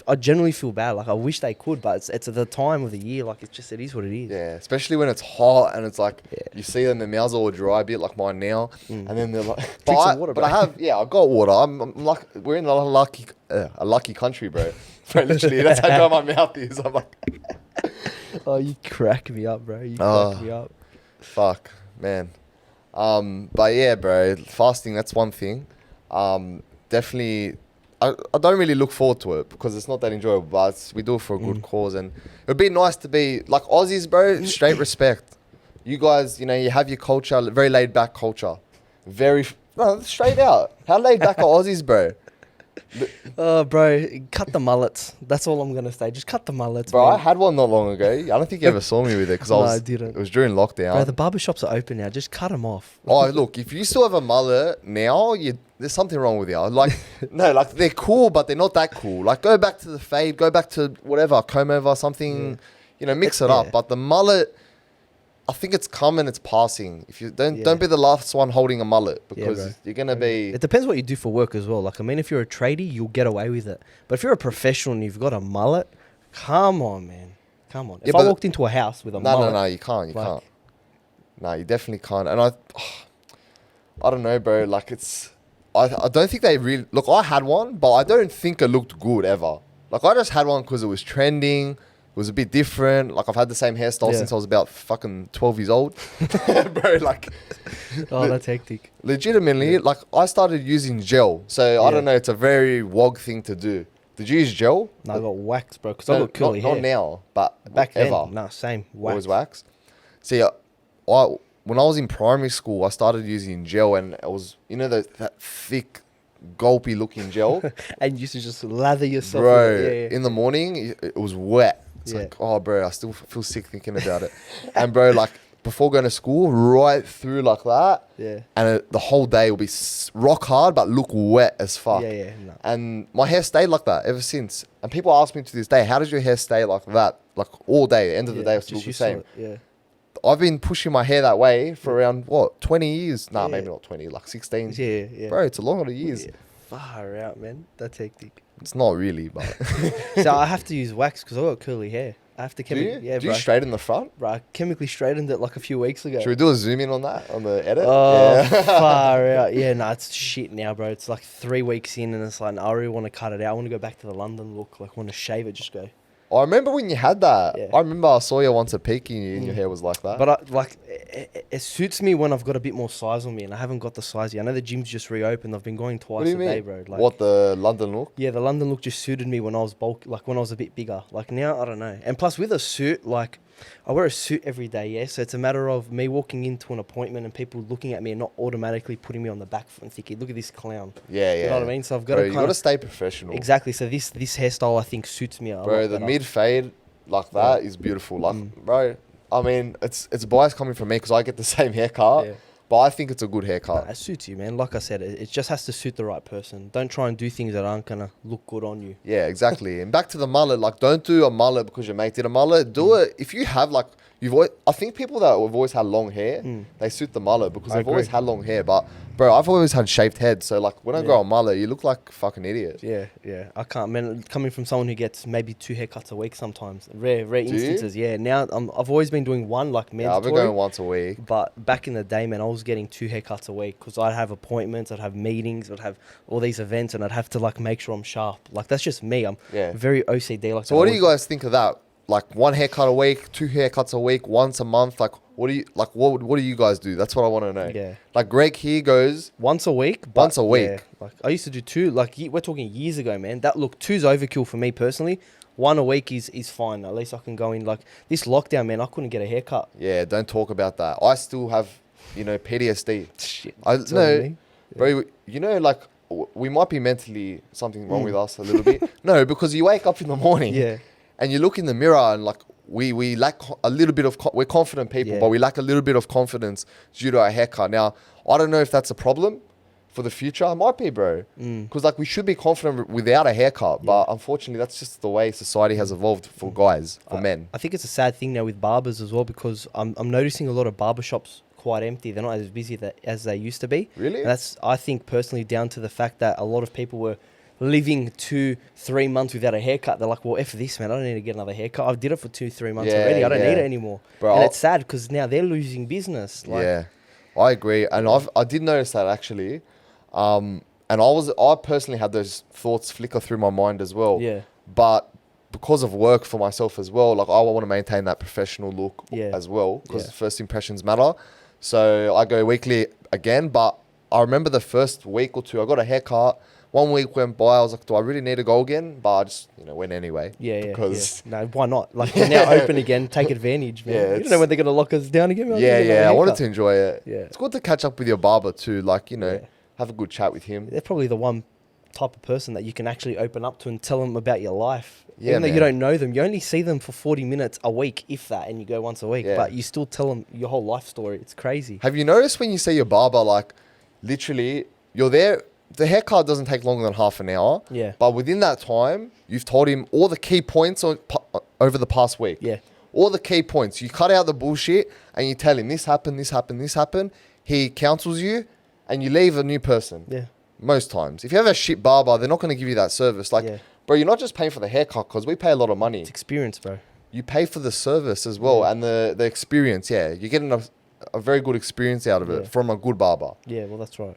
I generally feel bad. Like I wish they could, but it's at the time of the year. Like it is what it is. Yeah, especially when it's hot and it's like Yeah. you see them, their mouths all dry a bit like mine now, and then they're like, Drink some but water, but bro. I've got water. I'm like, we're in a lucky country, bro. Bro, literally, that's how dry my mouth is. I'm like, Oh, you crack me up, bro. You Oh. crack me up. fuck, man. But yeah, bro, fasting, that's one thing. Definitely, I don't really look forward to it because it's not that enjoyable, but we do it for a good cause, and it would be nice to be like Aussies, bro. Straight respect. You guys, you have your culture, very laid back culture. No, straight out. How laid back are Aussies, bro? Oh, bro, cut the mullets. That's all I'm gonna say. Just cut the mullets, Bro, I man. had one not long ago. I don't think you ever saw me with it because No, I didn't. It was during lockdown. Bro, the barbershops are open now. Just cut them off. Oh, look, if you still have a mullet now, there's something wrong with you. Like, no, like they're cool, but they're not that cool. Like, go back to the fade, go back to whatever, comb over, something, mix it up. Yeah. But the mullet, I think it's coming, it's passing. If you don't Yeah. be the last one holding a mullet Yeah, because bro. you're gonna be. It depends what you do for work as well. Like, I mean, if you're a tradie, you'll get away with it. But if you're a professional and you've got a mullet, come on, man. Come on. Yeah, If but I walked into a house with a No, mullet. you can't. You like- can't. No, you definitely can't. And I don't know, bro. Like I don't think they really look. I had one, but I don't think it looked good ever. Like I just had one because it was trending. It was a bit different. Like I've had the same hairstyle Yeah. since I was about fucking 12 years old, bro. Like Oh, that's hectic. legitimately, like I started using gel. So I Yeah. don't know. It's a very wog thing to do. Did you use gel? No, I got waxed, bro, because I got curly not hair. now, but Back then, ever. no, same. Always Wax. wax. See, when I was in primary school, I started using gel, and it was that thick, gulpy looking gel, And you used to just lather yourself bro. with it. Yeah, yeah. In the morning, it was wet. It's Yeah. like, oh, bro, I still feel sick thinking about it. And bro, like before going to school, right through like that, Yeah. and the whole day will be rock hard, but look wet as fuck. Yeah, no. And my hair stayed like that ever since. And people ask me to this day, how does your hair stay like that? Like all day, the end of the day, it's still just the used to same. it, Yeah. I've been pushing my hair that way for around 20 years? Nah, Yeah. maybe not 20, like 16. Yeah. Bro, it's a lot of years. Yeah. Far out, man. That's hectic. It's not really, but So I have to use wax because I got curly hair. I have to do you? yeah, Do bro. you straighten the front? Bro, I chemically straightened it like a few weeks ago. Should we do a zoom in on that on the edit? Oh, Yeah. far out. Yeah, no, it's shit now, bro. It's like 3 weeks in and it's like, I really want to cut it out. I want to go back to the London look. Like, I want to shave it, just go. I remember when you had that. Yeah. I remember I saw you once at peaking and your hair was like that. But it suits me when I've got a bit more size on me, and I haven't got the size yet. I know the gym's just reopened. I've been going What twice do you a mean? day, bro. Like, What, the London look? yeah, the London look just suited me when I was like when I was a bit bigger. Like now, I don't know. And plus, with a suit, like I wear a suit every day, yeah. So it's a matter of me walking into an appointment and people looking at me and not automatically putting me on the back foot and thinking, "Look at this clown." Yeah, yeah. You know what I mean? So I've got Bro, to you kind got to of stay professional. exactly. So this hairstyle I think suits me a Bro, lot the better. mid fade like that is beautiful. Like, bro, I mean, it's bias coming from me because I get the same haircut, Yeah. but I think it's a good haircut. Nah, it suits you, man. Like I said, it just has to suit the right person. Don't try and do things that aren't gonna look good on you. Yeah, exactly. And back to the mullet, like, don't do a mullet because your mate did a mullet. Do it if you have like I think people that have always had long hair, they suit the mullet because I they've always agree. had long hair. But bro, I've always had shaved head, so like when I Yeah. grow a mullet, you look like a fucking idiot. Yeah. I can't, man. Coming from someone who gets maybe 2 haircuts a week sometimes, rare Do you? instances. Yeah. Now I've always been doing one like Yeah, I've mandatory. been going once a week. But back in the day, man, I was getting 2 haircuts a week because I'd have appointments, I'd have meetings, I'd have all these events, and I'd have to like make sure I'm sharp. Like that's just me. I'm Yeah. very OCD. Like So what do you guys think of that? Like 1 haircut a week, 2 haircuts a week, once a month. Like what do you guys do? That's what I want to know. Yeah. Like Greg here goes. Once a week. Once a week. Yeah, like I used to do 2. Like we're talking years ago, man. That look 2's overkill for me personally. 1 a week is fine. At least I can go in. Like this lockdown, man, I couldn't get a haircut. Yeah, don't talk about that. I still have, PTSD. Shit. I It's on me. bro. Like we might be mentally something wrong with us a little bit. No, because you wake up in the morning. Yeah. And you look in the mirror and like we lack a little bit of we're confident people, Yeah. but we lack a little bit of confidence due to our haircut. Now I don't know if that's a problem for the future. It might be, bro. Because like we should be confident without a haircut, but unfortunately that's just the way society has evolved for guys, for men. I think it's a sad thing now with barbers as well because I'm noticing a lot of barbershops quite empty. They're not as busy as they used to be. Really? And that's, I think, personally down to the fact that a lot of people were living 2-3 months without a haircut. They're like, well, F this, man. I don't need to get another haircut. I did it for 2-3 months Yeah, already. I don't yeah. need it anymore. Bro, and I'll- it's sad because now they're losing business. Like, Yeah, I agree, and I did notice that actually, and I personally had those thoughts flicker through my mind as well. Yeah. But because of work for myself as well, like I want to maintain that professional look Yeah. as well because Yeah. first impressions matter. So I go weekly again, but I remember the first week or two I got a haircut. 1 week went by, I was like, do I really need to go again? But I just, went anyway. Yeah. Because No, why not? Like, they're now open again. Take advantage, man. Yeah, you don't it's- know when they're going to lock us down again. man. yeah, They're gonna have I a wanted haircut. to enjoy it. Yeah. It's good to catch up with your barber too, like, Yeah. have a good chat with him. They're probably the one type of person that you can actually open up to and tell them about your life. Yeah, Even though you man. don't know them, you only see them for 40 minutes a week, if that, and you go once a week. Yeah. But you still tell them your whole life story. It's crazy. Have you noticed when you see your barber, like, literally, you're there, the haircut doesn't take longer than half an hour. Yeah. But within that time, you've told him all the key points over the past week. Yeah. All the key points. You cut out the bullshit and you tell him this happened, this happened, this happened. He counsels you and you leave a new person. Yeah. Most times. If you have a shit barber, they're not going to give you that service. Like, Yeah. bro, you're not just paying for the haircut because we pay a lot of money. It's experience, bro. You pay for the service as well and the experience. Yeah. You're getting a very good experience out of it Yeah. from a good barber. Yeah, well, that's right.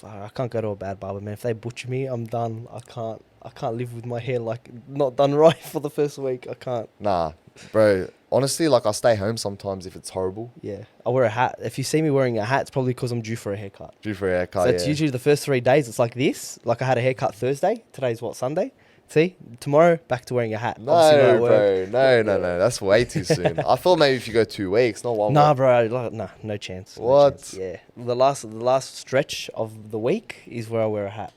I can't go to a bad barber, man. If they butcher me, I'm done. I can't live with my hair like not done right for the first week. I can't. Nah, bro. Honestly, like I stay home sometimes if it's horrible. Yeah. I wear a hat. If you see me wearing a hat, it's probably because I'm due for a haircut. Due for a haircut, So it's usually the first 3 days. It's like this. Like I had a haircut Thursday. Today's what, Sunday? See? Tomorrow, back to wearing a hat. Obviously not No, at work. bro. No. That's way too soon. I thought maybe if you go 2 weeks, not 1 Nah, week. bro. Like, nah, no chance. no What? chance. Yeah. The last stretch of the week is where I wear a hat.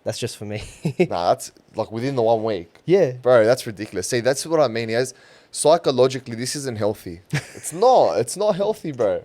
That's just for me. Nah, that's like within the 1 week. Yeah. Bro, that's ridiculous. See, that's what I mean is psychologically, this isn't healthy. It's not. It's not healthy, bro.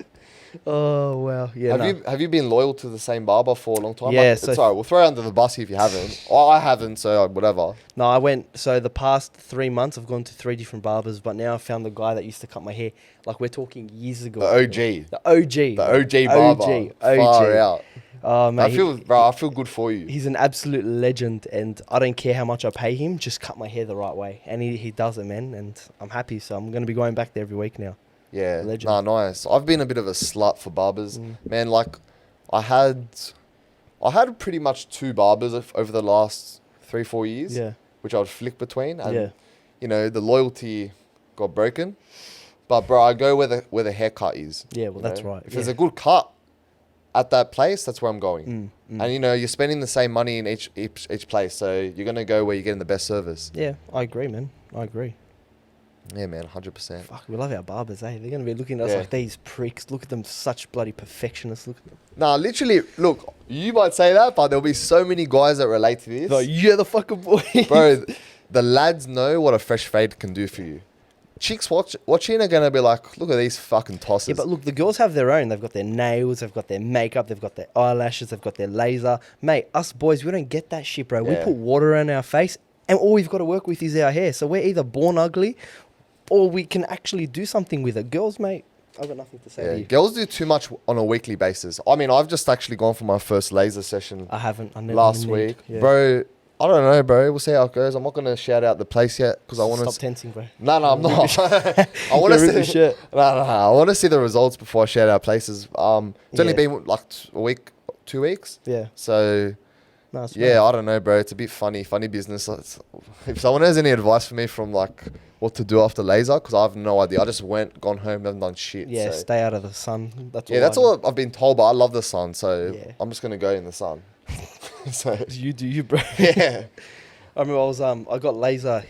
Oh, wow. Yeah. Have you been loyal to the same barber for a long time? Yeah, Like, so- it's alright. We'll throw you under the bus if you haven't. Oh, I haven't, so whatever. No, I went. So the past 3 months, I've gone to 3 different barbers, but now I found the guy that used to cut my hair. Like we're talking years ago. The OG. The OG. The OG barber. OG. Far out. Oh, mate, I feel good for you. he's an absolute legend, and I don't care how much I pay him. Just cut my hair the right way, and he does it, man. And I'm happy, so I'm gonna be going back there every week now. Yeah, Legend. nah, nice. I've been a bit of a slut for barbers, man. Like, I had pretty much 2 barbers over the last 3-4 years. Yeah. Which I would flick between, and Yeah. you know, the loyalty got broken. But bro, I go where the haircut is. Yeah, well, you that's know? right. If there's a good cut at that place, that's where I'm going. And you know, you're spending the same money in each place, so you're gonna go where you're getting the best service. Yeah, I agree, man. I agree. Yeah, man, 100%. Fuck, we love our barbers, eh? They're gonna be looking at us Yeah. like these pricks. Look at them, such bloody perfectionists. Look at them. Nah, literally, look, you might say that, but there'll be so many guys that relate to this. Like, you're the fucking boy. Bro, the lads know what a fresh fade can do for you. Chicks watching are gonna be like, look at these fucking tosses. Yeah, but look, the girls have their own. They've got their nails, they've got their makeup, they've got their eyelashes, they've got their laser. Mate, us boys, we don't get that shit, bro. We Yeah. put water on our face, and all we've got to work with is our hair. So we're either born ugly, or we can actually do something with it. Girls, mate, I've got nothing to say to Yeah, you. girls do too much on a weekly basis. I mean, I've just actually gone for my first laser session I haven't. I never last need. week. Yeah. Bro, I don't know, bro. We'll see how it goes. I'm not going to shout out the place yet because I want Stop to... tensing, bro. No, I'm not. I want You're to really see... shit. No. I want to see the results before I shout out places. It's only Yeah. been like a week, 2 weeks. Yeah. So, No, it's yeah, fine. I don't know, bro. It's a bit funny business. If someone has any advice for me from like what to do after laser, because I have no idea. I just gone home, haven't done shit. Yeah, so. stay out of the sun. That's Yeah, all. that's I know. all I've been told, but I love the sun, so Yeah. I'm just gonna go in the sun. So You do you, bro. yeah, I remember I got laser.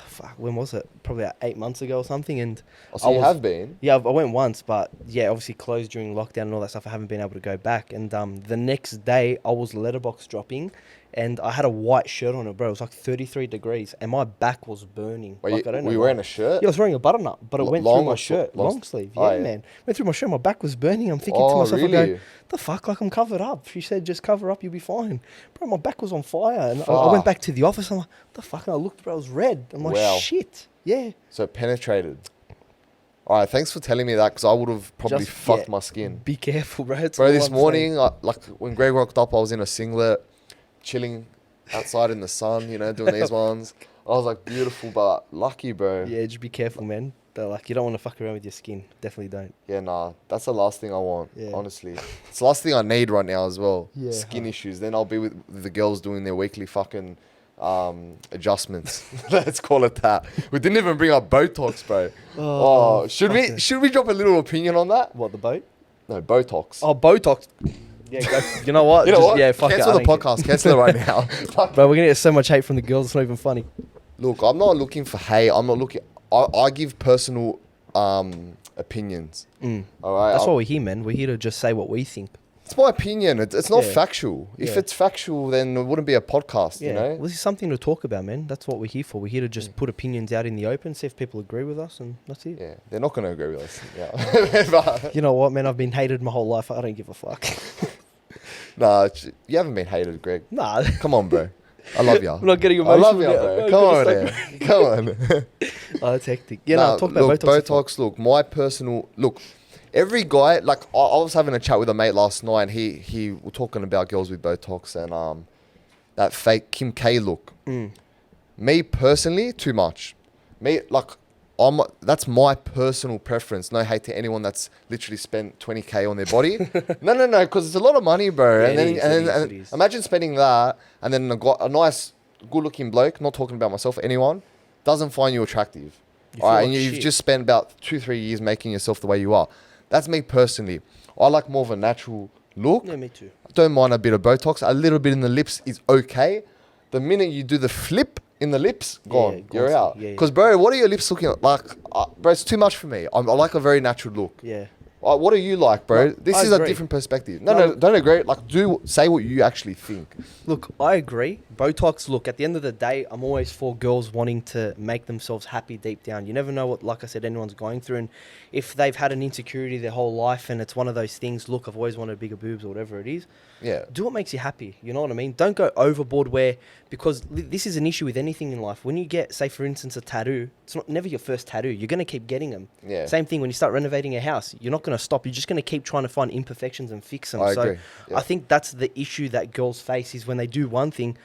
Fuck, when was it? Probably like 8 months ago or something. And so I you was- have been. yeah, I went once, but yeah, obviously closed during lockdown and all that stuff. I haven't been able to go back. And the next day, I was letterbox dropping, and I had a white shirt on it, bro. It was like 33 degrees, and my back was burning. Wait, like, I don't know. were you why. wearing a shirt? Yeah, I was wearing a button up, but it went long through my or shirt. long- Long sleeve. Yeah, Oh, yeah. man. Went through my shirt. My back was burning. I'm thinking to Oh, myself, I really? go, the fuck? Like, I'm covered up. She said, just cover up, you'll be fine. Bro, my back was on fire. And I went Fuck. back to the office. I'm like, the fuck? And I looked, bro, it was red. I'm like, Wow. shit. Yeah. So it penetrated. All right, thanks for telling me that because I would have probably Just- fucked yeah. my skin. Be careful, bro. It's Bro, all this I'm morning, like when Greg rocked up, I was in a singlet, chilling outside in the sun, you know, doing these ones. I was like, beautiful, but lucky, bro. saying. Yeah, just be careful, man. They're like, you don't want to fuck around with your skin. Definitely don't. Yeah, nah, that's the last thing I want, Yeah. honestly. It's the last thing I need right now as well. Yeah, Skin huh. issues. Then I'll be with the girls doing their weekly fucking adjustments. Let's call it that. We didn't even bring up Botox, bro. Oh, should we drop a little opinion on that? What, the boat? No, Botox. Oh, Botox. Yeah, go, you know what? you know Just- what? Yeah, fuck Cancel it. the podcast. Cancel it right now. Fuck. Bro, we're going to get so much hate from the girls. It's not even funny. Look, I'm not looking for hate. I'm not looking... I give personal opinions. All right? That's why we're here, man. We're here to just say what we think. It's my opinion. It's not Yeah. factual. If Yeah. it's factual, then it wouldn't be a podcast, Yeah. you know? Well, this is something to talk about, man. That's what we're here for. We're here to just put opinions out in the open, see if people agree with us, and that's it. Yeah, they're not going to agree with us. Yeah. But, You know what, man? I've been hated my whole life. I don't give a fuck. nah, you haven't been hated, Greg. Nah. Come on, bro. I love you. I'm not getting I love emotional you, now. bro. I'm Come on, gonna man. Come on. Oh, that's hectic. Yeah, Nah, no, talk about look, Botox. Botox. Look, my personal look. Every guy, like I was having a chat with a mate last night, and he was talking about girls with Botox and that fake Kim K look. Me personally, too much. Me like that's my personal preference. No hate to anyone that's literally spent 20K on their body. no, because it's a lot of money, bro. Yeah, and then it is, and it then is, and it is. imagine spending that, and then a nice, good-looking bloke. Not talking about myself, anyone doesn't find you attractive. You All right, feel and like you've shit. just spent about 2-3 years making yourself the way you are. That's me personally. I like more of a natural look. Yeah, me too. I don't mind a bit of Botox. A little bit in the lips is okay. The minute you do the flip in the lips, gone. Yeah, You're gone. out. Yeah, yeah. Because, bro, what are your lips looking like? Bro, it's too much for me. I like a very natural look. Yeah. What do you like, bro? No, This I is agree. a different perspective. No, No. don't agree. Like, say what you actually think. Look, I agree. Botox, look, at the end of the day, I'm always for girls wanting to make themselves happy deep down. You never know what, like I said, anyone's going through. And if they've had an insecurity their whole life and it's one of those things, look, I've always wanted bigger boobs or whatever it is, Yeah. do what makes you happy. You know what I mean? Don't go overboard because this is an issue with anything in life. When you get, say, for instance, a tattoo, it's never your first tattoo. You're going to keep getting them. Yeah. Same thing when you start renovating a house. You're not going going to stop. You're just going to keep trying to find imperfections and fix them. I So agree. Yeah. I think that's the issue that girls face is when they do one thing,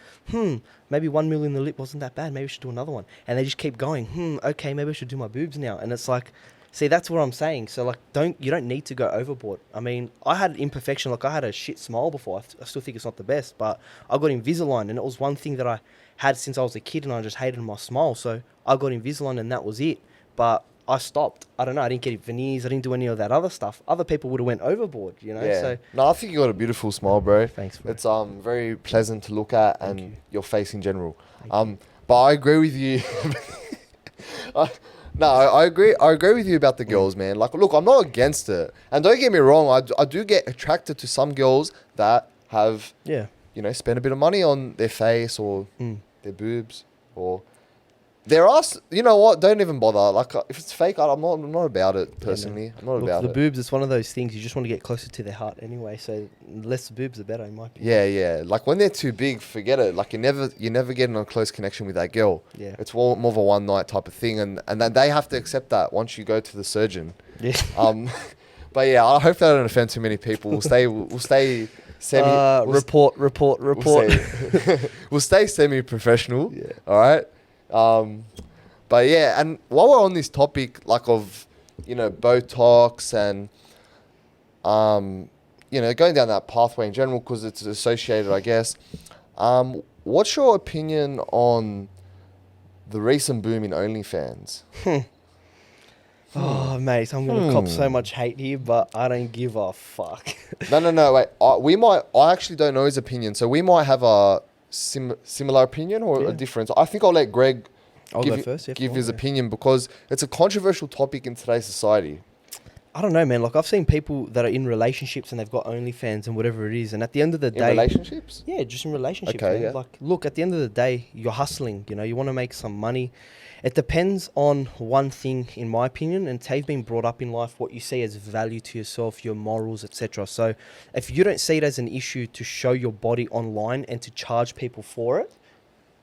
maybe 1 mil in the lip wasn't that bad. Maybe I should do another one. And they just keep going, okay, maybe I should do my boobs now. And it's like, see, that's what I'm saying. So like, you don't need to go overboard. I mean, I had imperfection. Like I had a shit smile before. I still think it's not the best, but I got Invisalign, and it was one thing that I had since I was a kid, and I just hated my smile. So I got Invisalign, and that was it. But I stopped. I don't know. I didn't get veneers. I didn't do any of that other stuff. Other people would have went overboard, you know. Yeah. So No, I think you got a beautiful smile, bro. thanks, bro. It's very pleasant to look at, and you. your face in general. Thank you. But I agree with you. I agree. I agree with you about the girls, man. Like, look, I'm not against it, and don't get me wrong. I do get attracted to some girls that have, Yeah. you know, spent a bit of money on their face or their boobs, or there are. You know what? Don't even bother. Like, if it's fake, I'm not about it personally. I'm not Look, about the it. boobs, it's one of those things you just want to get closer to their heart anyway. So less the boobs, the better, in my opinion. Yeah. Like when they're too big, forget it. Like you're never getting a close connection with that girl. Yeah. It's more of a one night type of thing, and then they have to accept that once you go to the surgeon. Yeah. But yeah, I hope that don't offend too many people. We'll stay semi. Report. We'll stay semi-professional. Yeah. All right. But yeah, and while we're on this topic, like of, you know, Botox and, you know, going down that pathway in general, because it's associated, I guess. What's your opinion on the recent boom in OnlyFans? Oh, mate, I'm going to cop so much hate here, but I don't give a fuck. No, wait. I actually don't know his opinion, so we might have a similar opinion or Yeah. a difference. I think I'll let Greg I'll go first. give his opinion, because it's a controversial topic in today's society. I don't know, man. Like, I've seen people that are in relationships and they've got OnlyFans and whatever it is, and at the end of the In day... relationships? Yeah, just in relationships, Okay, man. yeah. Like, look, at the end of the day, you're hustling, you know, you want to make some money. It depends on one thing, in my opinion, and Tave been brought up in life, what you see as value to yourself, your morals, etc. So if you don't see it as an issue to show your body online and to charge people for it,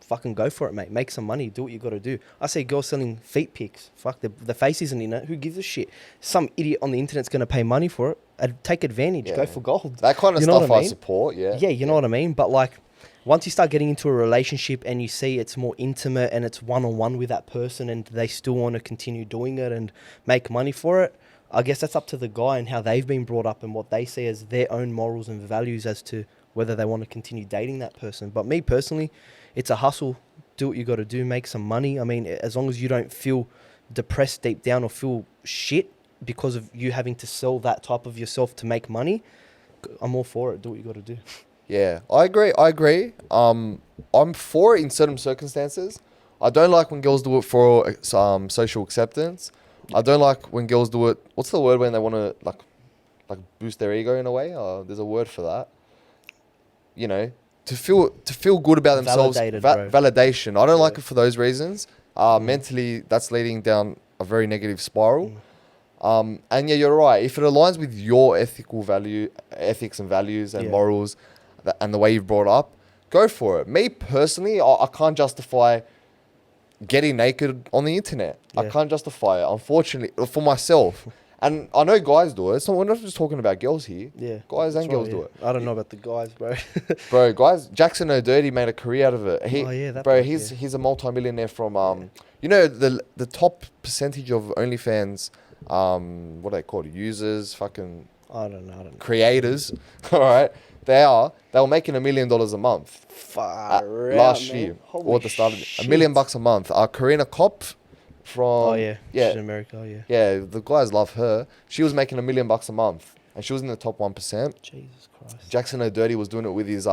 fucking go for it, mate. Make some money. Do what you got to do. I see girls selling feet pics. Fuck, the face isn't in it. Who gives a shit? Some idiot on the internet's going to pay money for it. Take advantage. Yeah. Go for gold. That kind of You know stuff what I I mean? support, yeah. Yeah, you know what I mean? But like, once you start getting into a relationship and you see it's more intimate and it's one-on-one with that person and they still want to continue doing it and make money for it, I guess that's up to the guy and how they've been brought up and what they see as their own morals and values as to whether they want to continue dating that person. But me personally, it's a hustle. Do what you got to do, make some money. I mean, as long as you don't feel depressed deep down or feel shit because of you having to sell that type of yourself to make money, I'm all for it. Do what you got to do. Yeah, I agree. I'm for it in certain circumstances. I don't like when girls do it for social acceptance. I don't like when girls do it. What's the word when they want to like boost their ego in a way? There's a word for that. You know, to feel good about themselves. Validated, bro. Validation. I don't like Yeah. it for those reasons. Mentally, that's leading down a very negative spiral. And yeah, you're right. If it aligns with your ethics and values and Yeah. morals, and the way you've brought up, go for it. Me personally, I can't justify getting naked on the internet. I Yeah. can't justify it, unfortunately, for myself. And I know guys do it. So we're not just talking about girls here. Yeah. Guys and That's girls right, do yeah. it. I don't know about the guys, bro. Bro, guys, Jackson O'Dirty made a career out of it. Oh, yeah, that bro, bloke, he's a multi-millionaire from you know, the top percentage of OnlyFans, what are they called? Users, fucking I don't know. creators. All right. They were making $1 million a month Far out, last man. year, Holy or at the start of it. shit. $1 million a month. Karina Kopp from Oh yeah. yeah, She's in America. Oh, yeah. yeah. The guys love her. She was making $1 million a month, and she was in the top 1%. Jesus Christ. Jackson O'Dirty was doing it with his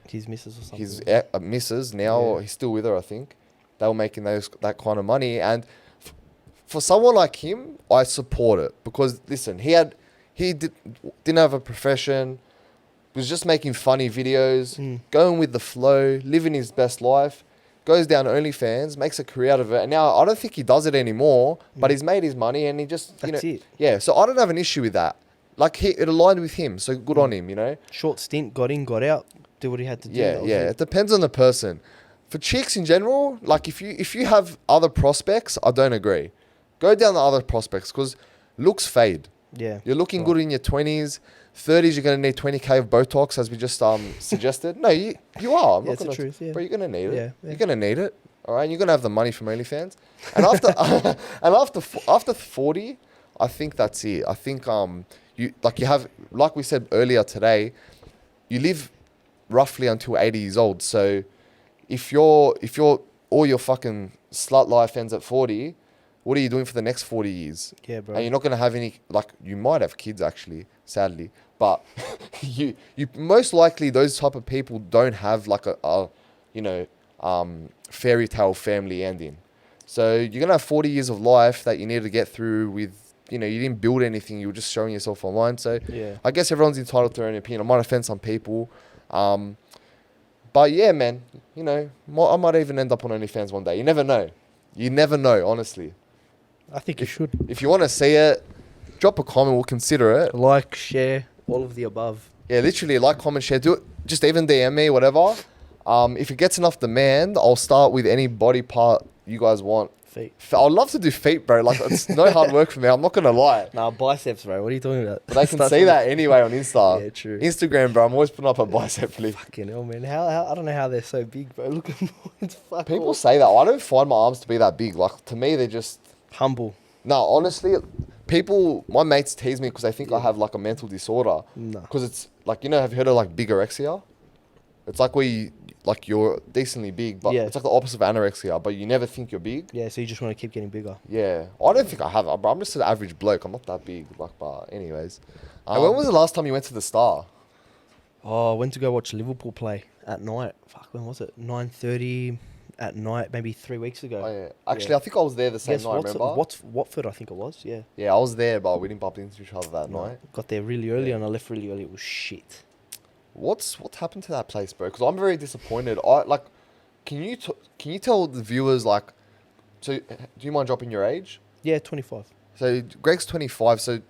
His missus or something. his missus. Now Yeah. he's still with her, I think. They were making that kind of money, and for someone like him, I support it, because listen, he didn't have a profession. Was just making funny videos, going with the flow, living his best life, goes down to OnlyFans, makes a career out of it. And now I don't think he does it anymore, but he's made his money and he just, That's it. Yeah, so I don't have an issue with that. Like, it aligned with him, so good on him, you know? Short stint, got in, got out, did what he had to do. Yeah, That was yeah. it. It depends on the person. For chicks in general, like, if you have other prospects, I don't agree. Go down the other prospects, because looks fade. Yeah. You're looking Right. good in your 20s. 30s, you're going to need 20K of Botox, as we just suggested. No, you are. I'm Yeah, not it's the gonna, truth, yeah. Bro, you're going to need it. Yeah, yeah. You're going to need it. All right? And you're going to have the money from OnlyFans. And after 40, I think that's it. I think you have, like we said earlier today, you live roughly until 80 years old. So if you're all your fucking slut life ends at 40, what are you doing for the next 40 years? Yeah, bro. And you're not going to have any, like, you might have kids actually, sadly, but you most likely, those type of people don't have like a fairy tale family ending. So you're going to have 40 years of life that you need to get through with, you didn't build anything, you were just showing yourself online. So Yeah. I guess everyone's entitled to their own opinion. I might offend some people. But yeah, man, I might even end up on OnlyFans one day. You never know. You never know, honestly. I think you should. If you want to see it, drop a comment. We'll consider it. Like, share, all of the above. Yeah, literally, like, comment, share. Do it. Just even DM me, whatever. If it gets enough demand, I'll start with any body part you guys want. Feet. I'd love to do feet, bro. Like, it's no hard work for me. I'm not going to lie. Nah, biceps, bro. What are you talking about? But they can see that anyway on Insta. Yeah, true. Instagram, bro. I'm always putting up a bicep flip. Fucking hell, man. How I don't know how they're so big, bro. Look at them. It's fuck People all. say that. I don't find my arms to be that big. Like, to me, they're just... Humble. No, honestly, my mates tease me because they think I have like a mental disorder. No. Because it's like, have you heard of like bigorexia? It's like where you're decently big, but Yeah. it's like the opposite of anorexia, but you never think you're big. Yeah, so you just want to keep getting bigger. Yeah. I don't think I have it, bro. I'm just an average bloke. I'm not that big. But anyways. And when was the last time you went to the Star? Oh, I went to go watch Liverpool play at night. Fuck, when was it? 9:30 at night, maybe 3 weeks ago. Oh, yeah. Actually, I think I was there the same Yes, night, remember? Watford, I think it was, yeah. Yeah, I was there, but we didn't bump into each other that No, night. got there really early Yeah. and I left really early. It was shit. What's happened to that place, bro? Because I'm very disappointed. Can you tell the viewers, like, so do you mind dropping your age? Yeah, 25. So Greg's 25. So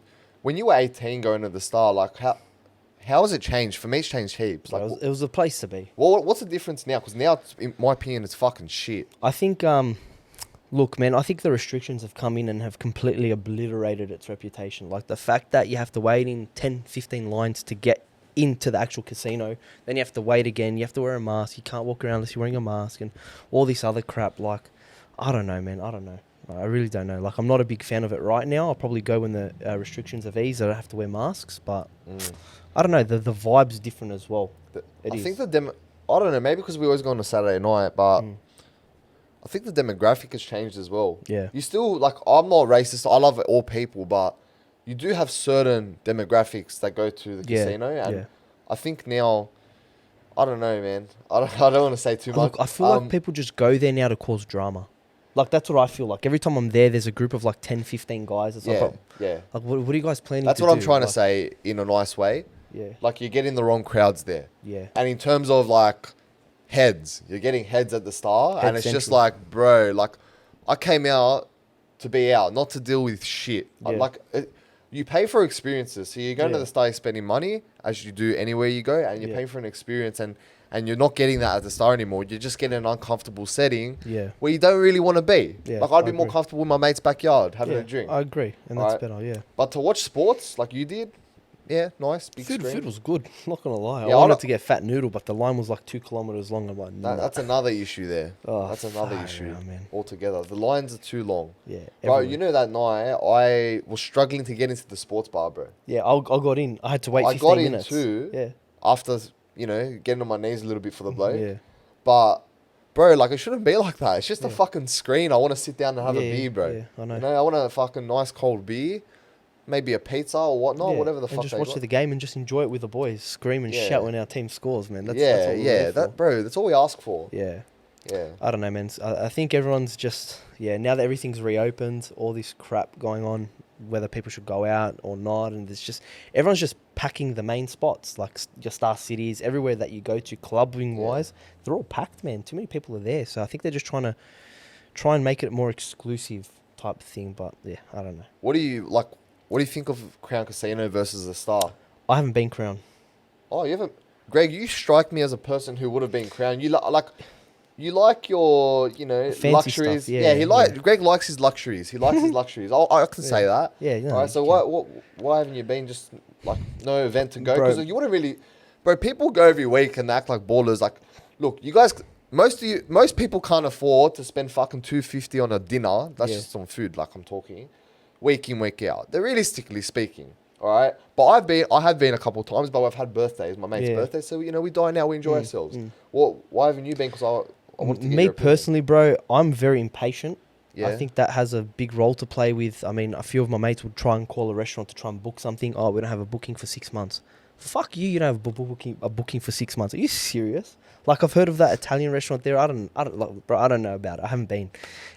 when you were 18 going to the Star, like, how has it changed? For me, it's changed heaps. Like, It was a place to be. what's the difference now? Because now, in my opinion, it's fucking shit. I think, look, man, I think the restrictions have come in and have completely obliterated its reputation. Like the fact that you have to wait in 10, 15 lines to get into the actual casino, then you have to wait again, you have to wear a mask, you can't walk around unless you're wearing a mask, and all this other crap. Like, I don't know, man, I don't know. I really don't know. Like, I'm not a big fan of it right now. I'll probably go when the restrictions have eased. I don't have to wear masks, but I don't know. The vibe's different as well. I think I don't know, maybe because we always go on a Saturday night, but I think the demographic has changed as well. Yeah. You still, like, I'm not racist. I love all people, but you do have certain demographics that go to the casino. And I think now, I don't know, man. I don't want to say too much. Look, I feel like people just go there now to cause drama. Like, that's what I feel like. Every time I'm there, there's a group of like 10, 15 guys. It's like, yeah. like what are you guys planning That's to what do? I'm trying to Like, say in a nice way. Yeah. Like, you're getting the wrong crowds there. Yeah. And in terms of, like, heads, you're getting heads at the Star. Head and it's just central. like, bro, like, I came out to be out, not to deal with shit. Yeah. You pay for experiences. So you're going to Yeah. the Star, you're spending money, as you do anywhere you go, and you're Yeah. paying for an experience, and you're not getting that at the Star anymore. You're just getting an uncomfortable setting Yeah. where you don't really want to be. Yeah, Like, I'd I be more agree. comfortable in my mate's backyard having Yeah, a drink. I agree. And that's Alright. better, yeah. But to watch sports like you did, yeah, nice, big Food screen. was good. Not going to lie. Yeah, I I wanted don't- to get fat noodle, but the line was like 2 kilometers long. I'm like, nah. That's another issue there. Oh, That's another far issue out, man. altogether. The lines are too long. Yeah. Bro, everywhere. you know that night I was struggling to get into the sports bar, bro. Yeah, I got in. I had to wait I 15 got in minutes. too. Yeah. After, getting on my knees a little bit for the bloke. Yeah. But, bro, like, it shouldn't be like that. It's just a Yeah. fucking screen. I want to sit down and have a Yeah, beer, bro. yeah, I know. I want a fucking nice cold beer, maybe a pizza or whatnot, Yeah, whatever the and fuck just they watch got. the game and just enjoy it with the boys. Scream and Yeah. shout when our team scores, man. That's yeah, what we're yeah, there for. bro, that's all we ask for. Yeah. Yeah. I don't know, man. I think everyone's just, now that everything's reopened, all this crap going on, whether people should go out or not, and everyone's just packing the main spots, like your Star Cities, everywhere that you go to, clubbing-wise, they're all packed, man. Too many people are there, so I think they're just trying and make it more exclusive type thing, but yeah, I don't know. What do you think of Crown Casino versus the Star? I haven't been Crown. Oh, you haven't... Greg, you strike me as a person who would have been Crown. You like... you like your, you know, Fancy luxuries. stuff, yeah, Greg likes his luxuries. He likes his luxuries. I can say that. Yeah, yeah. All right. So why haven't you been just like no event to go? Bro. Because you wouldn't really, bro. People go every week and act like ballers. Like, look, you guys. Most people can't afford to spend fucking $250 on a dinner. That's Yeah. just on food. Like I'm talking, week in week out. They're realistically speaking. All right. But I have been a couple of times, but I've had birthdays, my mate's Yeah. birthday. So you know we dine out, we enjoy ourselves. Why haven't you been? Because I want to get Me your opinion. personally, bro, I'm very impatient. Yeah. I think that has a big role to play with. I mean, a few of my mates would try and call a restaurant to try and book something. Oh, we don't have a booking for 6 months. Fuck you! You don't have a booking for 6 months. Are you serious? Like I've heard of that Italian restaurant there. I don't know about it. I haven't been,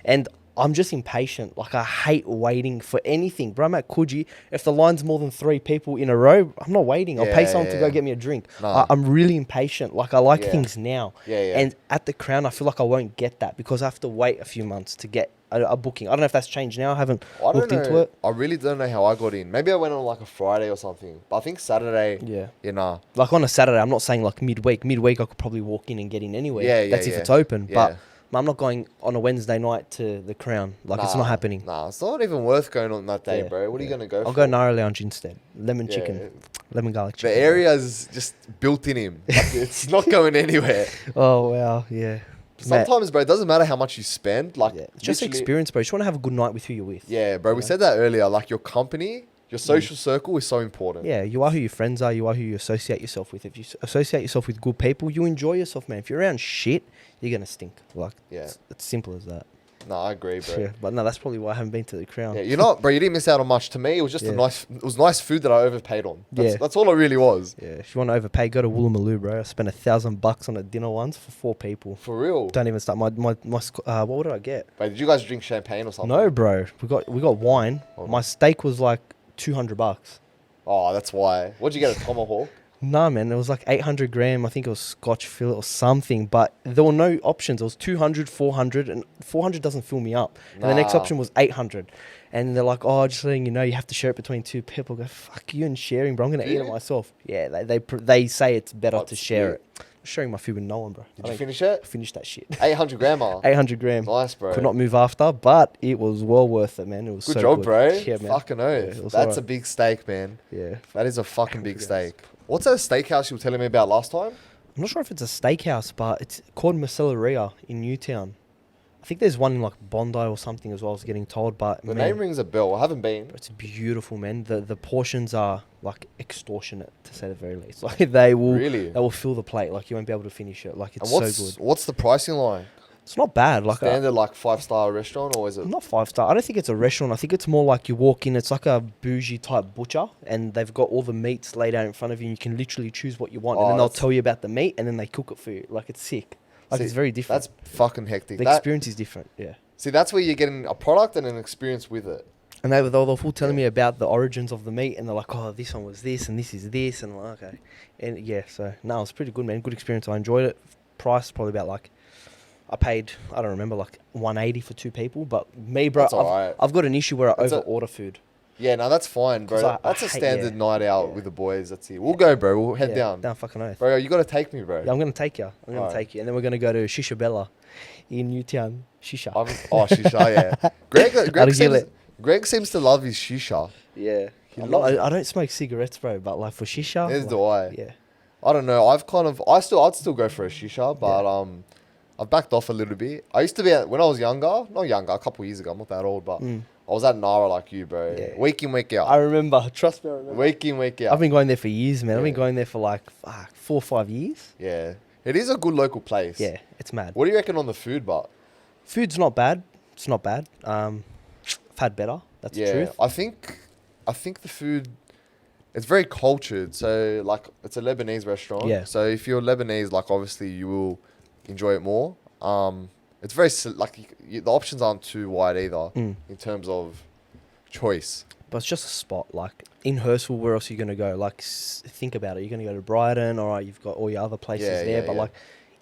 and I'm just impatient. Like I hate waiting for anything, bro. I'm at Coogee. If the line's more than 3 people in a row, I'm not waiting. I'll pay someone to go get me a drink. Nah. I'm really impatient. Like I like Yeah. things now. Yeah. And at the Crown, I feel like I won't get that because I have to wait a few months to get a booking. I don't know if that's changed now. I haven't I don't looked know. into it. I really don't know how I got in. Maybe I went on like a Friday or something. But I think Saturday. Yeah. Yeah, nah. Like on a Saturday, I'm not saying like midweek. Midweek, I could probably walk in and get in anyway. Yeah, That's if yeah. it's open. Yeah. But I'm not going on a Wednesday night to the Crown. Like it's not happening. Nah, it's not even worth going on that day, Yeah, bro. What are you gonna go I'll for? go Nara Lounge instead. Lemon Yeah. chicken, lemon garlic The chicken. area's just built in him. Like, it's not going anywhere. Oh wow, yeah. Sometimes, bro, it doesn't matter how much you spend. Like, Yeah. It's just literally- experience, bro. You just want to have a good night with who you're with. Yeah, bro. We said that earlier. Like, your company, your social circle is so important. Yeah, you are who your friends are. You are who you associate yourself with. If you associate yourself with good people, you enjoy yourself, man. If you're around shit, you're gonna stink. Like, Yeah. it's simple as that. No, I agree, bro. Yeah, but no, that's probably why I haven't been to the Crown. Yeah, you're not, bro. You didn't miss out on much. To me, it was just Yeah. it was nice food that I overpaid on. Yeah. That's all it really was. Yeah, if you want to overpay, go to Woolloomooloo, bro. I spent $1,000 on a dinner once for 4 people. For real. Don't even start. What did I get? Wait, did you guys drink champagne or something? No, bro. We got wine. Oh. My steak was like $200. Oh, that's why. What'd you get? A tomahawk? Nah, man, it was like 800 gram. I think it was Scotch fillet or something, but there were no options. It was 200, 400, and 400 doesn't fill me up. And the next Nah. option was 800. And they're like, oh, just letting you know, you have to share it between 2 people. I go, fuck you and sharing, bro. I'm going to eat it Yeah. myself. Yeah, they say it's better What, to share split? it. I'm sharing my food with no one, bro. Did you finish it? Finish that shit. 800 grandma. 800 gram. Nice, bro. Could not move after, but it was well worth it, man. It was Good so job, good. bro. Yeah, man. Fucking oath. Yeah, it was That's alright. a big steak, man. Yeah. That is a fucking big 800 steak. What's that steakhouse you were telling me about last time? I'm not sure if it's a steakhouse, but it's called Macelleria in Newtown. I think there's one in like Bondi or something as well, I was getting told, but The man, name rings a bell. I haven't been. it's beautiful, man. The portions are like extortionate, to say the very least. Like they will fill the plate, like you won't be able to finish it. Like it's And so good. what's the pricing like? It's not bad. Like Standard like 5-star restaurant, or is it? not 5-star. I don't think it's a restaurant. I think it's more like you walk in. It's like a bougie type butcher, and they've got all the meats laid out in front of you. And you can literally choose what you want, and Oh, then they'll that's- tell you about the meat, and then they cook it for you. Like it's sick. Like See, it's very different. That's fucking hectic. The That- experience is different. Yeah. See, that's where you're getting a product and an experience with it. And they were full telling me about the origins of the meat, and they're like, "Oh, this one was this, and this is this," and I'm like, okay, and yeah, so no, it's pretty good, man. Good experience. I enjoyed it. Price probably about like, I paid, I don't remember, like 180 for 2 people. But me, bro, That's alright. I've got an issue where I That's a- over order food. Yeah, no, that's fine, bro. 'Cause I That's a hate- standard yeah. night out Yeah. with the boys. That's it. We'll go, bro. We'll head down. Down fucking oath. Bro, you got to take me, bro. Yeah, I'm gonna take you. I'm gonna Alright. take you, and then we're gonna go to Shisha Bella in Newtown. Shisha. Shisha, yeah. Argile. Greg seems to love his shisha. Yeah. He I'm loves not, I don't smoke cigarettes, bro, but like for shisha. Neither like, do I. Yeah. I don't know. I'd still go for a shisha, but I've backed off a little bit. I used to be when I was younger, not younger, a couple of years ago. I'm not that old, but I was at Nara like you, bro. Yeah. Week in, week out. I remember. Trust me, I remember. Week in, week out. I've been going there for years, man. I've been Yeah. going there for like 4 or 5 years. Yeah, it is a good local place. Yeah, it's mad. What do you reckon on the food, but? Food's not bad. It's not bad. I've had better. That's the truth. I think the food, it's very cultured. So like, it's a Lebanese restaurant. Yeah. So if you're Lebanese, like obviously you will enjoy it more. It's very the options aren't too wide either in terms of choice. But it's just a spot. Like in Hurstville, where else are you going to go? Like think about it. You're going to go to Brighton. All right, you've got all your other places Yeah, there. yeah, but yeah. like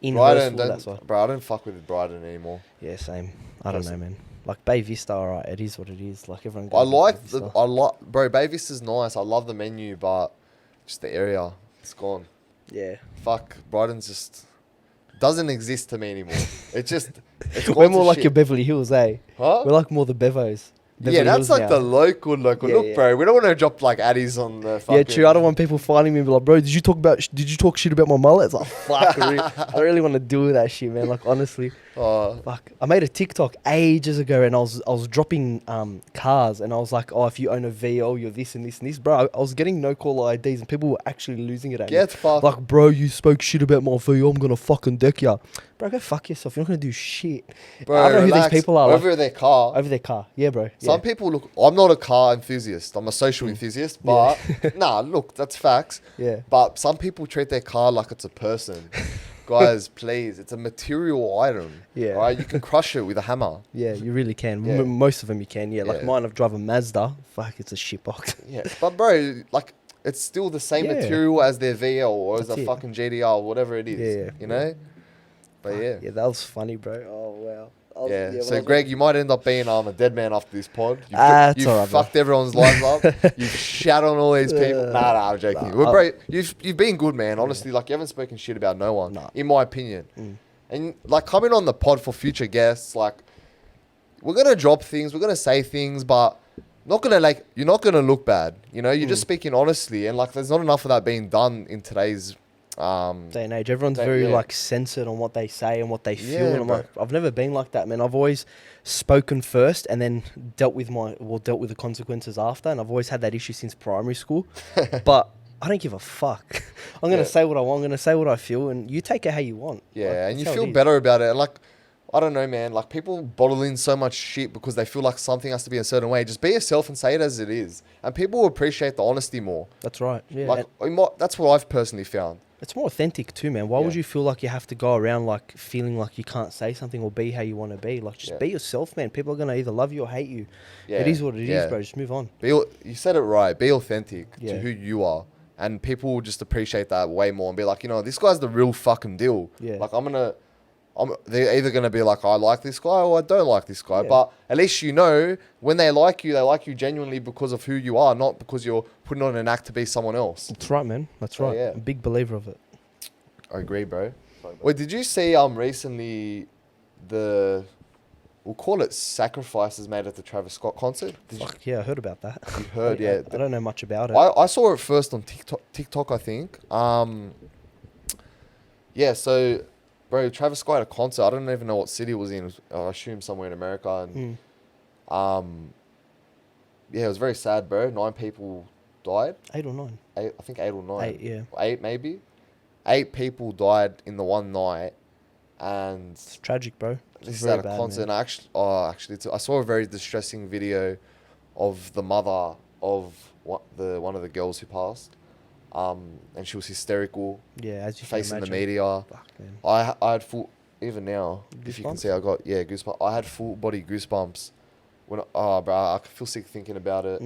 in Brighton, Hurstville, that's why. bro, I don't fuck with Brighton anymore. Yeah, same. I don't know, man. Like Bay Vista, all right, it is what it is. Like everyone goes I to like Bay Vista. bro, Bay Vista's nice. I love the menu, but just the area, it's gone. Yeah. Fuck, Brighton's just doesn't exist to me anymore. It's just, it's We're gone more to like shit. your Beverly Hills, eh? Huh? We're like more the Bevos. Yeah, Beverly that's Hills like now. the local. Yeah, Look, yeah. bro, we don't want to drop like addies on the fucking... Yeah, true. I don't want people finding me and be like, bro, did you talk shit about my mullet? It's like, fuck, I don't really want to deal with that shit, man. Like, honestly, fuck. I made a TikTok ages ago, and I was dropping cars, and I was like, oh, if you own a VO, you're this and this and this, bro. I was getting no caller IDs, and people were actually losing it at me. Get fucked. Like, bro, you spoke shit about my VO. I'm gonna fucking deck ya, bro. Go fuck yourself. You're not gonna do shit. Bro, I don't know relax. who these people are. Over their car. Over their car, yeah, bro. Some people look... I'm not a car enthusiast. I'm a social enthusiast. But, nah, look, that's facts. Yeah. But some people treat their car like it's a person. Guys, please. It's a material item. Yeah. All right? You can crush it with a hammer. Yeah, you really can. Yeah. Most of them you can. Yeah, like Yeah. mine, I've drive a Mazda. Fuck, it's a shitbox. Yeah. But, bro, like, it's still the same Yeah. material as their VL or as That's a it. fucking GDR or whatever it is. Yeah. You know? But, yeah. Yeah, that was funny, bro. Oh, wow. Yeah. when I So, was- Greg, you might end up being a dead man after this pod. You've, It's you've alright, bro. fucked everyone's lives up. You've shat on all these people. Nah, I'm joking. Nah, Well, bro, you've been good, man. Honestly, like, you haven't spoken shit about no one, Nah. in my opinion. And, like, coming on the pod for future guests, like, we're going to drop things. We're going to say things, but not gonna like you're not going to look bad. You know, you're just speaking honestly. And, like, there's not enough of that being done in today's... day and age, everyone's Day- very yeah. like censored on what they say and what they feel. Yeah, And I'm bro. like, I've never been like that, man. I've always spoken first and then dealt with the consequences after. And I've always had that issue since primary school. But I don't give a fuck. I'm gonna Yeah. say what I want. I'm gonna say what I feel, and you take it how you want. Yeah, Like, and that's you how it feel is. better about it. And, like, I don't know, man. Like, people bottle in so much shit because they feel like something has to be a certain way. Just be yourself and say it as it is. And people will appreciate the honesty more. That's right. Yeah. Like, and that's what I've personally found. it's more authentic too, man. Why would Yeah. you feel like you have to go around like feeling like you can't say something or be how you want to be? Like, just Yeah. be yourself, man. People are gonna either love you or hate you. Yeah, It is what it is, yeah. bro. Just move on. You said it right. Be authentic Yeah. to who you are. And people will just appreciate that way more and be like, you know, this guy's the real fucking deal. Yeah. Like, they're either going to be like, I like this guy or I don't like this guy. Yeah. But at least you know, when they like you genuinely because of who you are, not because you're putting on an act to be someone else. That's right, man. That's So, right. yeah. I'm a big believer of it. I agree, bro. Wait, did you see recently we'll call it sacrifices made at the Travis Scott concert? Did you Fuck yeah, I heard about that. you heard? Yeah. I don't know much about it. I saw it first on TikTok, I think. Yeah, so, bro, Travis Scott had a concert. I don't even know what city it was in. I assume somewhere in America. And, yeah, it was very sad, bro. 9 people died. 8 or 9. I think 8 or 9. 8, yeah. 8, maybe. 8 people died in the one night. And It's tragic, bro. this is very at a bad, concert. man. And I saw a very distressing video of the mother of one of the girls who passed. And she was hysterical, Yeah, as you facing can the imagine. media. Fuck, man. I had full, even now, if you can Goosebumps? see, I got, goosebumps. I had full body goosebumps. Bro, I could feel sick thinking about it.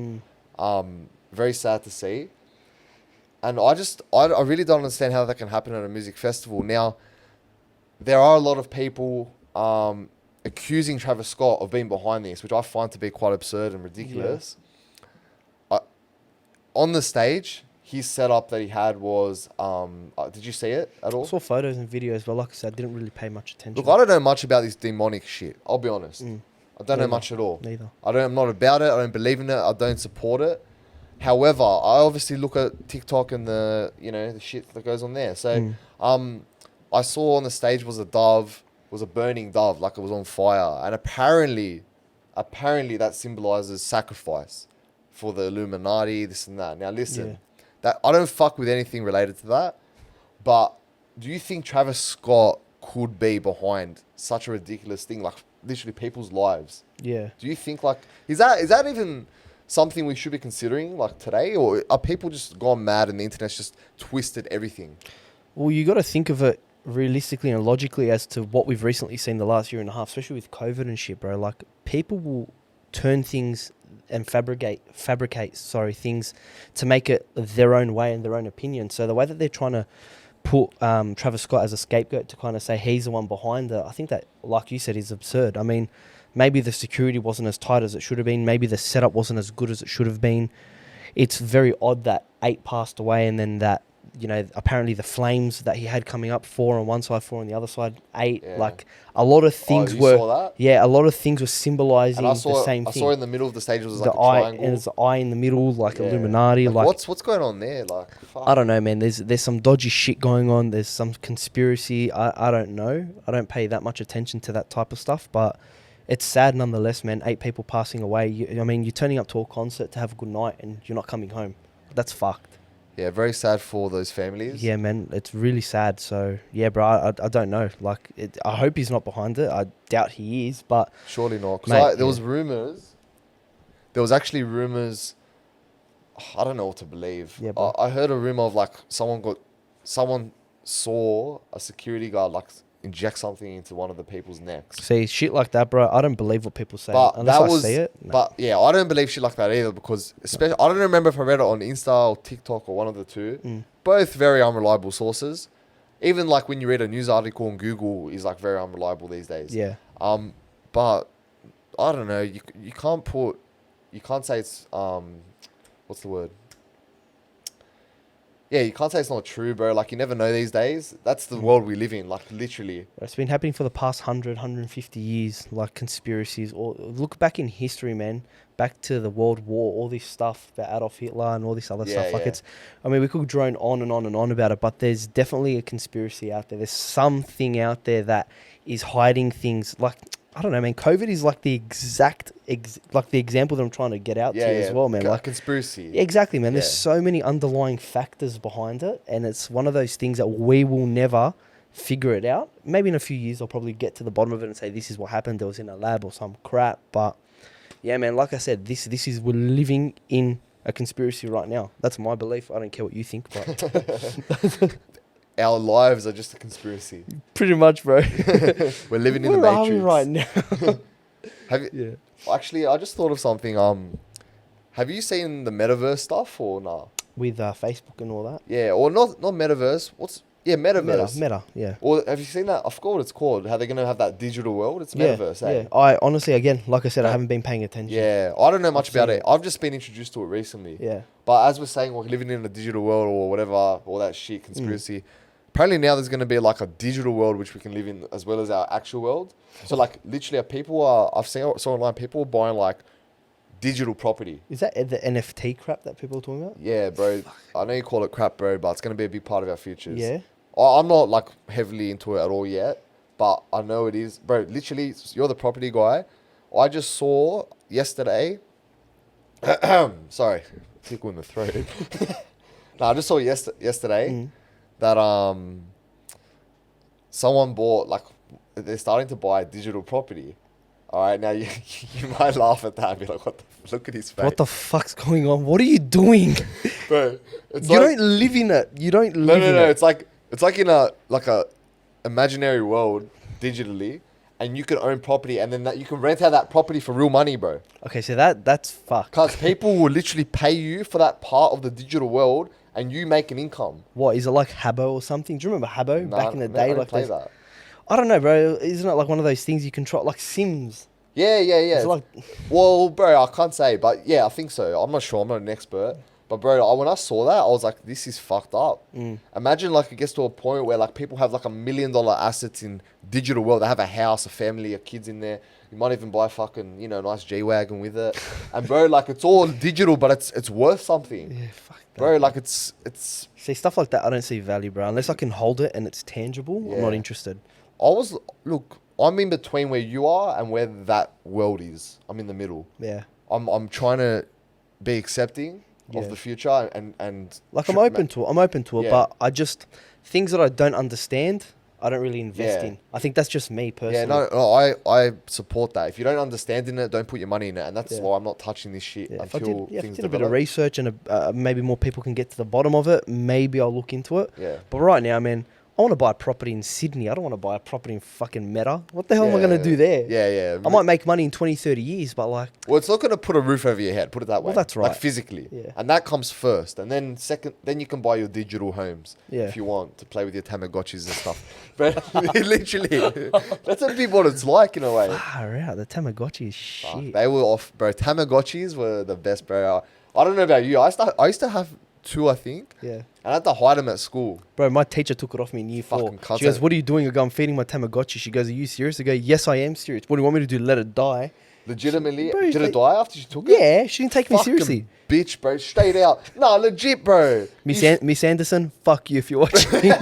Very sad to see. And I really don't understand how that can happen at a music festival. Now, there are a lot of people accusing Travis Scott of being behind this, which I find to be quite absurd and ridiculous. On the stage, his setup that he had was... did you see it at I all? saw photos and videos, but like I said, I didn't really pay much attention. Look, I don't know much about this demonic shit. I'll be honest. I don't know Neither. much at all. Neither. I'm not about it. I don't believe in it. I don't support it. However, I obviously look at TikTok and the shit that goes on there. So, I saw on the stage was a burning dove, like it was on fire. And apparently that symbolizes sacrifice for the Illuminati, this and that. Now listen, that I don't fuck with anything related to that. But do you think Travis Scott could be behind such a ridiculous thing, like literally people's lives? Yeah. Do you think like is that even something we should be considering like today, or are people just gone mad and the internet's just twisted everything? Well, you got to think of it realistically and logically as to what we've recently seen the last year and a half, especially with COVID and shit, bro. Like, people will turn things and fabricate things to make it their own way and their own opinion. So the way that they're trying to put Travis Scott as a scapegoat to kind of say he's the one behind it, I think that, like you said, is absurd. I mean, maybe the security wasn't as tight as it should have been. Maybe the setup wasn't as good as it should have been. It's very odd that 8 passed away and then that you know, apparently the flames that he had coming up, 4 on one side, 4 on the other side, 8. Yeah. Like a lot of things you were. saw that? Yeah, a lot of things were symbolizing And I the saw, same I thing. saw in the middle of the stage was The like a eye, triangle. and there's an eye in the middle, like Yeah. Illuminati. Like what's going on there? Like, fuck. I don't know, man. There's some dodgy shit going on. There's some conspiracy. I don't know. I don't pay that much attention to that type of stuff, but it's sad nonetheless, man. 8 people passing away. I mean, you're turning up to a concert to have a good night and you're not coming home. That's fucked. Yeah, very sad for those families. Yeah, man. It's really sad. So, yeah, bro, I don't know. Like, I hope he's not behind it. I doubt he is, but... Surely not. Mate, Because there was rumours. There was actually rumours. I don't know what to believe. Yeah, bro. I heard a rumour of like someone saw a security guard like inject something into one of the people's necks. See, shit like that, bro, I don't believe what people say. But Unless that I was, see it. No. But yeah, I don't believe shit like that either because especially I don't remember if I read it on Insta or TikTok or one of the two. Both very unreliable sources. Even like when you read a news article on Google is like very unreliable these days. Yeah. But I don't know. You can't say it's what's the word? Yeah, you can't say it's not true, bro. Like, you never know these days. That's the world we live in, like, literally. It's been happening for the past 150 years, like conspiracies. Or look back in history, man. Back to the World War, all this stuff about Adolf Hitler and all this other stuff. Like, it's, I mean, we could drone on and on and on about it, but there's definitely a conspiracy out there. There's something out there that is hiding things. Like, I don't know, man. COVID is like the exact, like the example that I'm trying to get out to as well, man. Like conspiracy. Exactly, man. There's so many underlying factors behind it, and it's one of those things that we will never figure it out. Maybe in a few years, I'll probably get to the bottom of it and say this is what happened. There was in a lab or some crap, but yeah, man. Like I said, this is we're living in a conspiracy right now. That's my belief. I don't care what you think, but our lives are just a conspiracy. Pretty much, bro. We're living in the Where Matrix. are we right now? Have you, Actually, I just thought of something. Have you seen the Metaverse stuff or nah? With Facebook and all that? Yeah, or not Metaverse. Metaverse. Meta, yeah. Or have you seen that? I forgot what it's called. How they're going to have that digital world? It's Metaverse, eh? Yeah. I honestly, again, like I said, I haven't been paying attention. Yeah, I don't know much about it. I've just been introduced to it recently. Yeah. But as we're saying, we're living in a digital world or whatever, all that shit, conspiracy. Apparently now there's going to be like a digital world which we can live in as well as our actual world. So like literally I've saw online, people are buying like digital property. Is that the NFT crap that people are talking about? Yeah, bro. I know you call it crap, bro, but it's going to be a big part of our futures. Yeah. I'm not like heavily into it at all yet, but I know it is. Bro, literally, you're the property guy. I just saw yesterday. Sorry, tickle in the throat. No, I just saw yesterday that someone bought, like, they're starting to buy digital property. All right, now you might laugh at that and be like, what the, look at his face. What the fuck's going on? What are you doing? Bro, it's you like, don't live in it. You don't live in it. No, it's like in a imaginary world digitally, and you can own property, and then you can rent out that property for real money, bro. Okay, so that's fucked. Because people will literally pay you for that part of the digital world, and you make an income. What, is it like Habbo or something? Do you remember Habbo back in the day? I don't Like play that. I don't know, bro. Isn't it like one of those things you can try, like Sims? Yeah. It's like, Well, bro, I can't say, but yeah, I think so. I'm not sure. I'm not an expert. But bro, when I saw that, I was like, this is fucked up. Imagine like it gets to a point where like people have like $1 million assets in digital world. They have a house, a family, a kids in there. You might even buy a fucking, nice G-Wagon with it. And bro, like it's all digital, but it's worth something. yeah, fuck that. Bro, like it's See, stuff like that, I don't see value, bro. Unless I can hold it and it's tangible, I'm not Yeah. interested. I'm in between where you are and where that world is. I'm in the middle. Yeah. I'm trying to be accepting of the future and Like I'm open to it, Yeah. but I just, things that I don't understand, I don't really invest Yeah. in. I think that's just me personally. Yeah, no, I support that. If you don't understand in it, don't put your money in it, and that's Yeah. why I'm not touching this shit Yeah, if I until did, things a bit of develop. research and maybe more people can get to the bottom of it, maybe I'll look into it. Yeah. But right now, man, I want to buy a property in Sydney. I don't want to buy a property in fucking Meta. What the hell am I going to do there? Yeah. I might make money in 20, 30 years, but like... Well, it's not going to put a roof over your head. Put it that way. Well, that's right. Like physically. Yeah. And that comes first, and then second. Then you can buy your digital homes. Yeah. If you want to play with your Tamagotchis and stuff. But literally, that's a bit what it's like in a way. Far out. The Tamagotchi is shit. They were off, bro. Tamagotchis were the best, bro. I don't know about you. I used to have 2, I think. Yeah. And I had to hide them at school. Bro, my teacher took it off me in year 4. Fucking cunt. She goes, what are you doing? I go, I'm feeding my Tamagotchi. She goes, are you serious? I go, yes, I am serious. What do you want me to do? Let it die? Legitimately, Bro, did it die after she took it? Yeah, she didn't take me Fucking seriously. bitch, bro. Straight out. Nah, legit, bro. Miss Anderson, fuck you if you're watching.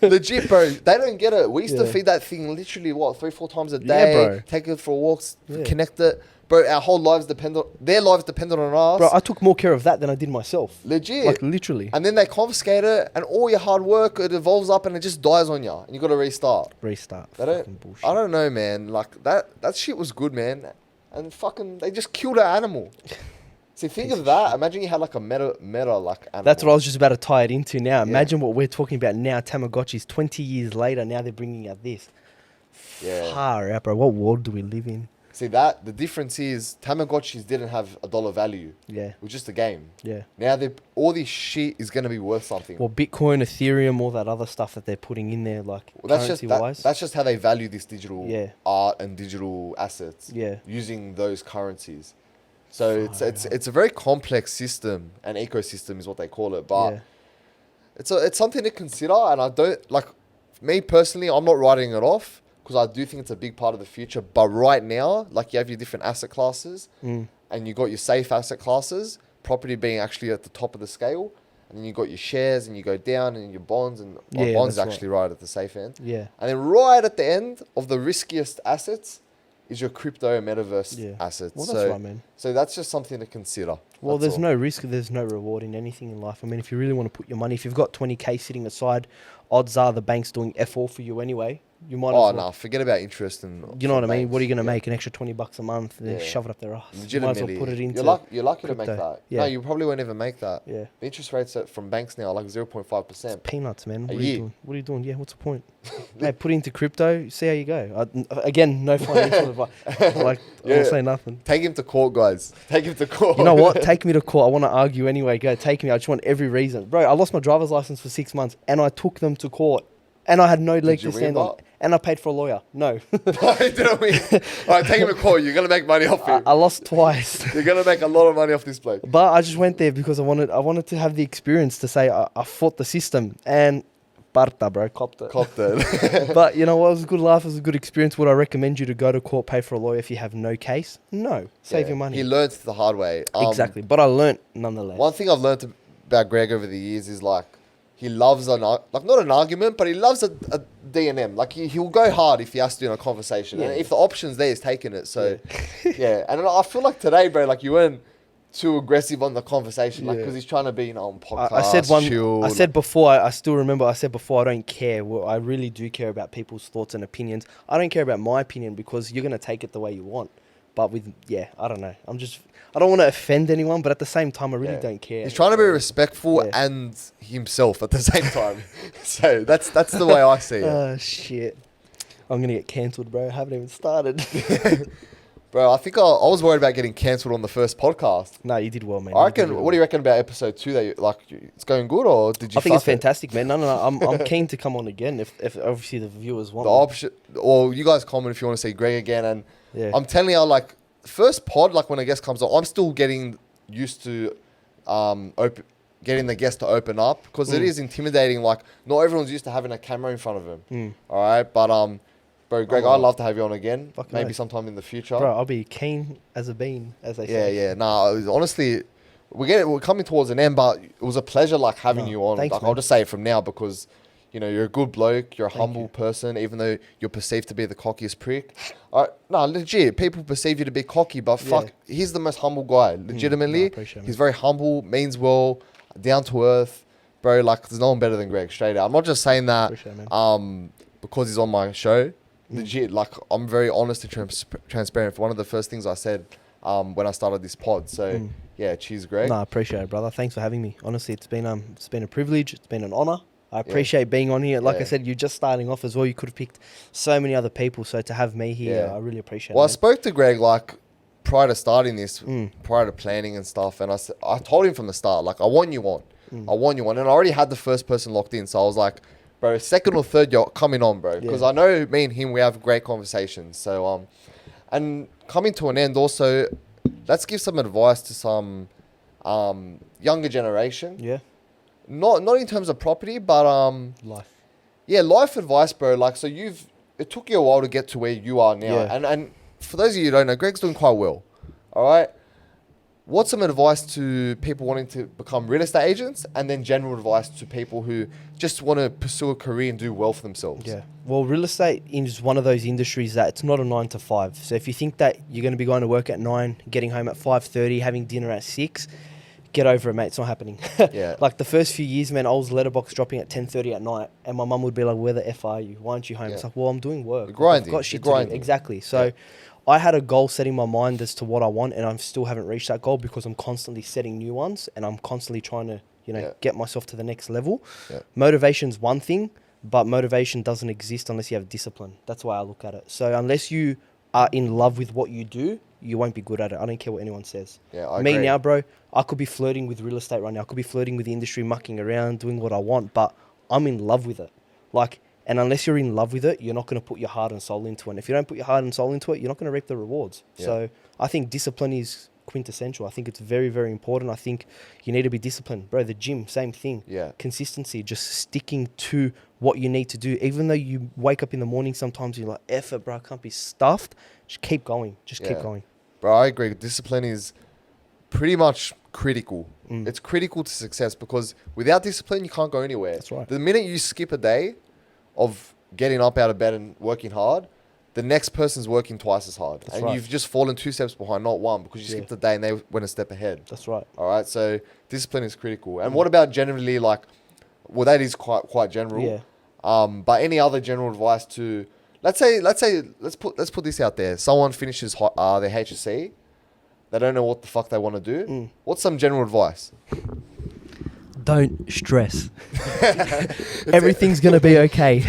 Legit, bro. They don't get it. We used to Yeah. feed that thing literally, 3-4 times a Yeah, day. bro. Take it for walks, Yeah. connect it. Bro, our whole lives their lives depended on us. Bro, I took more care of that than I did myself. Legit. Like, literally. And then they confiscate it, and all your hard work, it evolves up, and it just dies on you. And you got to restart. Restart. They Fucking don't, bullshit. I don't know, man. Like, that shit was good, man. And fucking, they just killed an animal. See, think Piece of of that. Imagine you had like a meta like animal. That's what I was just about to tie it into now. Yeah. Imagine what we're talking about now. Tamagotchis, 20 years later, now they're bringing out this. Yeah. Far out, bro. What world do we live in? See, the difference is Tamagotchis didn't have $1 value. Yeah, It was just a game. yeah. Now all this shit is going to be worth something. Well, Bitcoin, Ethereum, all that other stuff that they're putting in there, like That's just currency-wise. that's just how they value this digital Yeah. art and digital assets. Yeah. Using those currencies. So Far it's a very complex system, and ecosystem is what they call it. But Yeah. it's something to consider, and I don't like me personally. I'm not writing it off because I do think it's a big part of the future. But right now, like you have your different asset classes, and you got your safe asset classes, property being actually at the top of the scale, and then you got your shares, and you go down, and your bonds, and Yeah, bonds is that's actually right at the safe end. Yeah. And then right at the end of the riskiest assets is your crypto and metaverse Yeah. assets. Well, that's right, man. So that's just something to consider. Well, That's there's all. no risk, there's no reward in anything in life. I mean, if you really want to put your money, if you've got 20K sitting aside, odds are the bank's doing F all for you anyway. You might Oh as well. no, forget about interest and. You know what I mean? banks. What are you going to Yeah. make? An extra $20 a month and then Yeah. shove it up their ass. You might as Legitimately, well put it into. you're lucky to make crypto. that. Yeah. No, you probably won't even make that. Yeah. The interest rates from banks now are like 0.5%. Peanuts, man. What A are you year. doing? What are you doing? Yeah, what's the point? Hey, put it into crypto, see how you go. Again, no financial advice. Like, Yeah. I'll say nothing. Take him to court, guys. Take him to court. You know what? Take me to court. I want to argue anyway. Go, take me. I just want every reason. Bro, I lost my driver's license for 6 months and I took them to court. And I had no leg you to stand win, on. Bob? And I paid for a lawyer. No. All right, take him to court. You're gonna make money off him. I lost twice. You're gonna make a lot of money off this bloke. But I just went there because I wanted to have the experience to say I fought the system. And Barta, bro, copped it. Copped it. But you know what? It was a good laugh. It was a good experience. Would I recommend you to go to court, pay for a lawyer if you have no case? No. Save Yeah. your money. He learned the hard way. Exactly. But I learnt nonetheless. One thing I've learned about Greg over the years is like he loves not an argument, but he loves a D&M. Like he'll go hard if he has to in a conversation, Yeah. and if the option's there, he's taking it. So yeah, and I feel like today, bro, like you weren't too aggressive on the conversation, like Yeah. because he's trying to be on podcast. I said one. chill, I said before. I still remember. I said before. I don't care. Well, I really do care about people's thoughts and opinions. I don't care about my opinion because you're gonna take it the way you want. But I don't know. I don't want to offend anyone, but at the same time, I really Yeah. don't care. He's trying to be respectful Yeah. and himself at the same time. So that's the way I see it. Oh shit! I'm gonna get cancelled, bro. I haven't even started. Bro, I think I was worried about getting cancelled on the first podcast. No, you did well, man. I reckon. What do you reckon about episode 2? It's going good, or did you? I think it's fuck it? fantastic, man. No. I'm keen to come on again if obviously the viewers want. The me. option, or you guys comment if you want to see Greg again. And Yeah. I'm telling you, like first pod, like when a guest comes on, I'm still getting used to getting the guest to open up because it is intimidating. Like not everyone's used to having a camera in front of them. All right, but bro, Greg, I'd love to have you on again. Fucking Maybe oath. sometime in the future. Bro, I'll be keen as a bean, as they Yeah, say. yeah. Nah, honestly, we're coming towards an end, but it was a pleasure like having No, you on. thanks, Like, man. I'll just say it from now because you're a good bloke, you're a Thank humble you. person, even though you're perceived to be the cockiest prick. No, legit, people perceive you to be cocky, but fuck, he's the most humble guy. Legitimately, appreciate it, he's man. very humble, means well, down to earth, bro. Like, there's no one better than Greg. Straight out, I'm not just saying that Appreciate it, man. because he's on my show. Legit, like I'm very honest and transparent. One of the first things I said when I started this pod. So yeah, cheers, Greg. No, I appreciate it, brother. Thanks for having me. Honestly, it's been a privilege. It's been an honor. I appreciate being on here. Like I said, you're just starting off as well. You could have picked so many other people. So to have me here, I really appreciate Well, I it. spoke to Greg like prior to starting this, prior to planning and stuff, and I told him from the start, like I want you on, I want you on, and I already had the first person locked in. So I was like, bro, second or third, you're coming on, bro, because I know me and him, we have great conversations. So and coming to an end, also, let's give some advice to some younger generation. Yeah. Not in terms of property, but Life. yeah, life advice, bro. Like, so it took you a while to get to where you are now, Yeah. and for those of you who don't know, Greg's doing quite well. All right. What's some advice to people wanting to become real estate agents, and then general advice to people who just want to pursue a career and do well for themselves? Yeah. Well, real estate is one of those industries that it's not a 9 to 5. So if you think that you're going to be going to work at 9, getting home at 5:30, having dinner at 6, get over it, mate. It's not happening. Yeah. Like the first few years, man, I was letterbox dropping at 10:30 at night, and my mum would be like, "Where the f are you? Why aren't you home?" Yeah. It's like, "Well, I'm doing work. You're grinding. I've got shit You're to do." grinding. Exactly. So. Yeah. I had a goal setting my mind as to what I want, and I still haven't reached that goal because I'm constantly setting new ones, and I'm constantly trying to, Yeah. get myself to the next level. Yeah. Motivation's one thing, but motivation doesn't exist unless you have discipline. That's why I look at it. So unless you are in love with what you do, you won't be good at it. I don't care what anyone says. Yeah, I Me agree. now, bro, I could be flirting with real estate right now. I could be flirting with the industry, mucking around, doing what I want, but I'm in love with it. And unless you're in love with it, you're not going to put your heart and soul into it. And if you don't put your heart and soul into it, you're not going to reap the rewards. Yeah. So I think discipline is quintessential. I think it's very, very important. I think you need to be disciplined. Bro, the gym, same thing. Yeah. Consistency, just sticking to what you need to do. Even though you wake up in the morning, sometimes you're like, F it, bro, I can't be stuffed. Just keep going. Just keep Yeah. going. Bro, I agree. Discipline is pretty much critical. Mm. It's critical to success because without discipline, you can't go anywhere. That's right. The minute you skip a day of getting up out of bed and working hard, the next person's working twice as hard. That's and right. you've just fallen 2 steps behind, not one, because you Yeah. skipped a day and they went a step ahead. That's right. All right, so discipline is critical. And what about generally, like, well, that is quite general. Yeah. But any other general advice to, let's put this out there. Someone finishes their HSC, they don't know what the fuck they want to do. Mm. What's some general advice? Don't stress. Everything's going to be okay.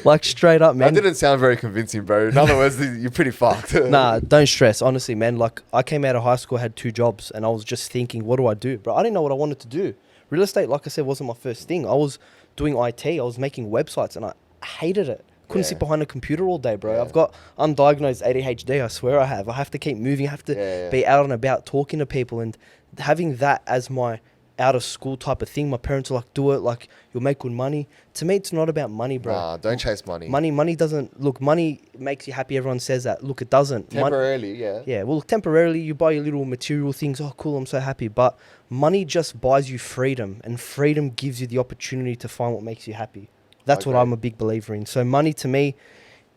Like straight up, man. That didn't sound very convincing, bro. In other words, you're pretty fucked. Nah, don't stress. Honestly, man, like I came out of high school, had 2 jobs, and I was just thinking, what do I do? Bro, I didn't know what I wanted to do. Real estate, like I said, wasn't my first thing. I was doing IT. I was making websites, and I hated it. Couldn't Yeah. sit behind a computer all day, bro. Yeah. I've got undiagnosed ADHD. I swear I have. I have to keep moving. I have to be out and about talking to people, and having that as my out of school type of thing. My parents are like, do it, like you'll make good money. To me, it's not about money, bro. Nah, don't chase money. Money doesn't look. Money makes you happy. Everyone says that. Look, it doesn't. Temporarily, yeah. Yeah, well, temporarily you buy your little material things. Oh, cool, I'm so happy. But money just buys you freedom, and freedom gives you the opportunity to find what makes you happy. That's what Okay. I'm a big believer in. So money to me,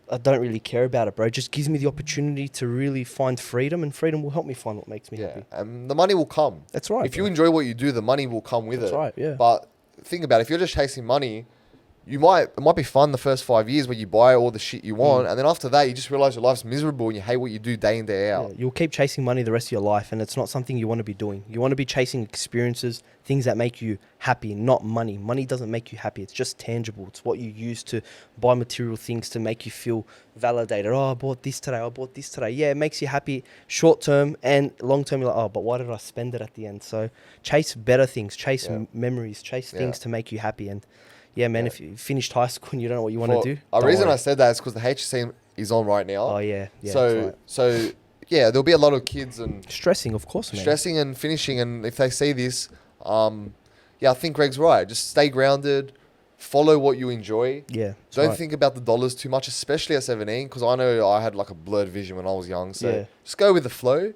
I don't really care about it, bro. It just gives me the opportunity to really find freedom, and freedom will help me find what makes me Yeah, happy. and the money will come. That's right. If you bro. enjoy what you do, the money will come with That's it. right, yeah. But think about it, if you're just chasing money, it might be fun the first 5 years where you buy all the shit you want, and then after that you just realize your life's miserable and you hate what you do day in, day out. Yeah, you'll keep chasing money the rest of your life, and it's not something you want to be doing. You want to be chasing experiences, things that make you happy, not money. Money doesn't make you happy. It's just tangible. It's what you use to buy material things to make you feel validated. Oh, I bought this today. I bought this today. Yeah, it makes you happy short term, and long term you're like, oh, but why did I spend it at the end? So chase better things, chase memories, chase things to make you happy. And yeah, man, if you finished high school and you don't know what you want to do. The don't reason worry. I said that is because the HSC is on right now. Oh, yeah. Yeah. so that's right. so yeah, there'll be a lot of kids and Stressing, of course, man. stressing and finishing, and if they see this, I think Greg's right. Just stay grounded, follow what you enjoy. Yeah. that's Don't right. think about the dollars too much, especially at 17, because I know I had like a blurred vision when I was young. So Yeah. just go with the flow,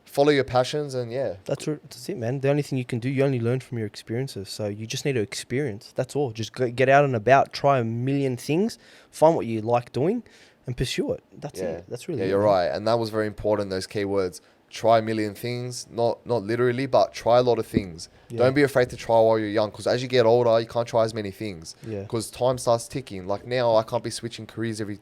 follow your passions, and yeah. That's it, man. The only thing you can do, you only learn from your experiences. So you just need to experience. That's all. Just get out and about, try a million things, find what you like doing, and pursue it. That's it. That's really Yeah, it, you're man. right. And that was very important, those key words. Try a million things, not literally, but try a lot of things. Yeah. Don't be afraid to try while you're young, because as you get older, you can't try as many things. Yeah. Because time starts ticking. Like now, I can't be switching careers every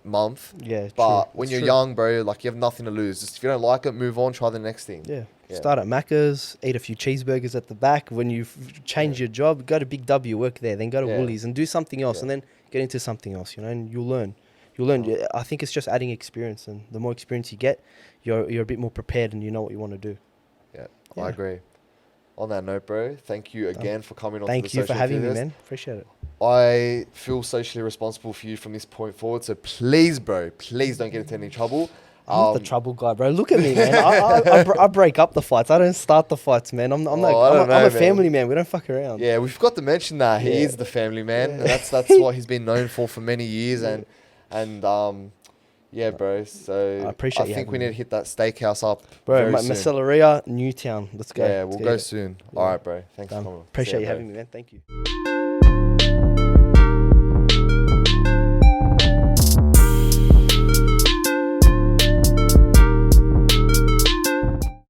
month. Yeah. But true. when It's you're true. young, bro, like you have nothing to lose. Just if you don't like it, move on, try the next thing. Yeah. Yeah. Start at Macca's, eat a few cheeseburgers at the back. When you change your job, go to Big W, work there, then go to Yeah. Woolies and do something else, Yeah. and then get into something else, and you'll learn. You'll learn. I think it's just adding experience, and the more experience you get, you're a bit more prepared, and you know what you want to do. Yeah, Yeah. I agree. On that note, bro, thank you again for coming on. Thank to the you for Social having me, Enthusiast. man. Appreciate it. I feel socially responsible for you from this point forward. So please, bro, please don't get into any trouble. I'm the trouble guy, bro. Look at me, man. I break up the fights. I don't start the fights, man. I'm a family man. We don't fuck around. Yeah, we forgot to mention that he is the family man. And that's what he's been known for many years. And yeah, bro. So I appreciate. I think we need to hit that steakhouse up, bro. very soon. Macellaria, Newtown. Let's go. Yeah, we'll go soon. All right, bro. Thanks for coming. Appreciate you having me, man. Thank you.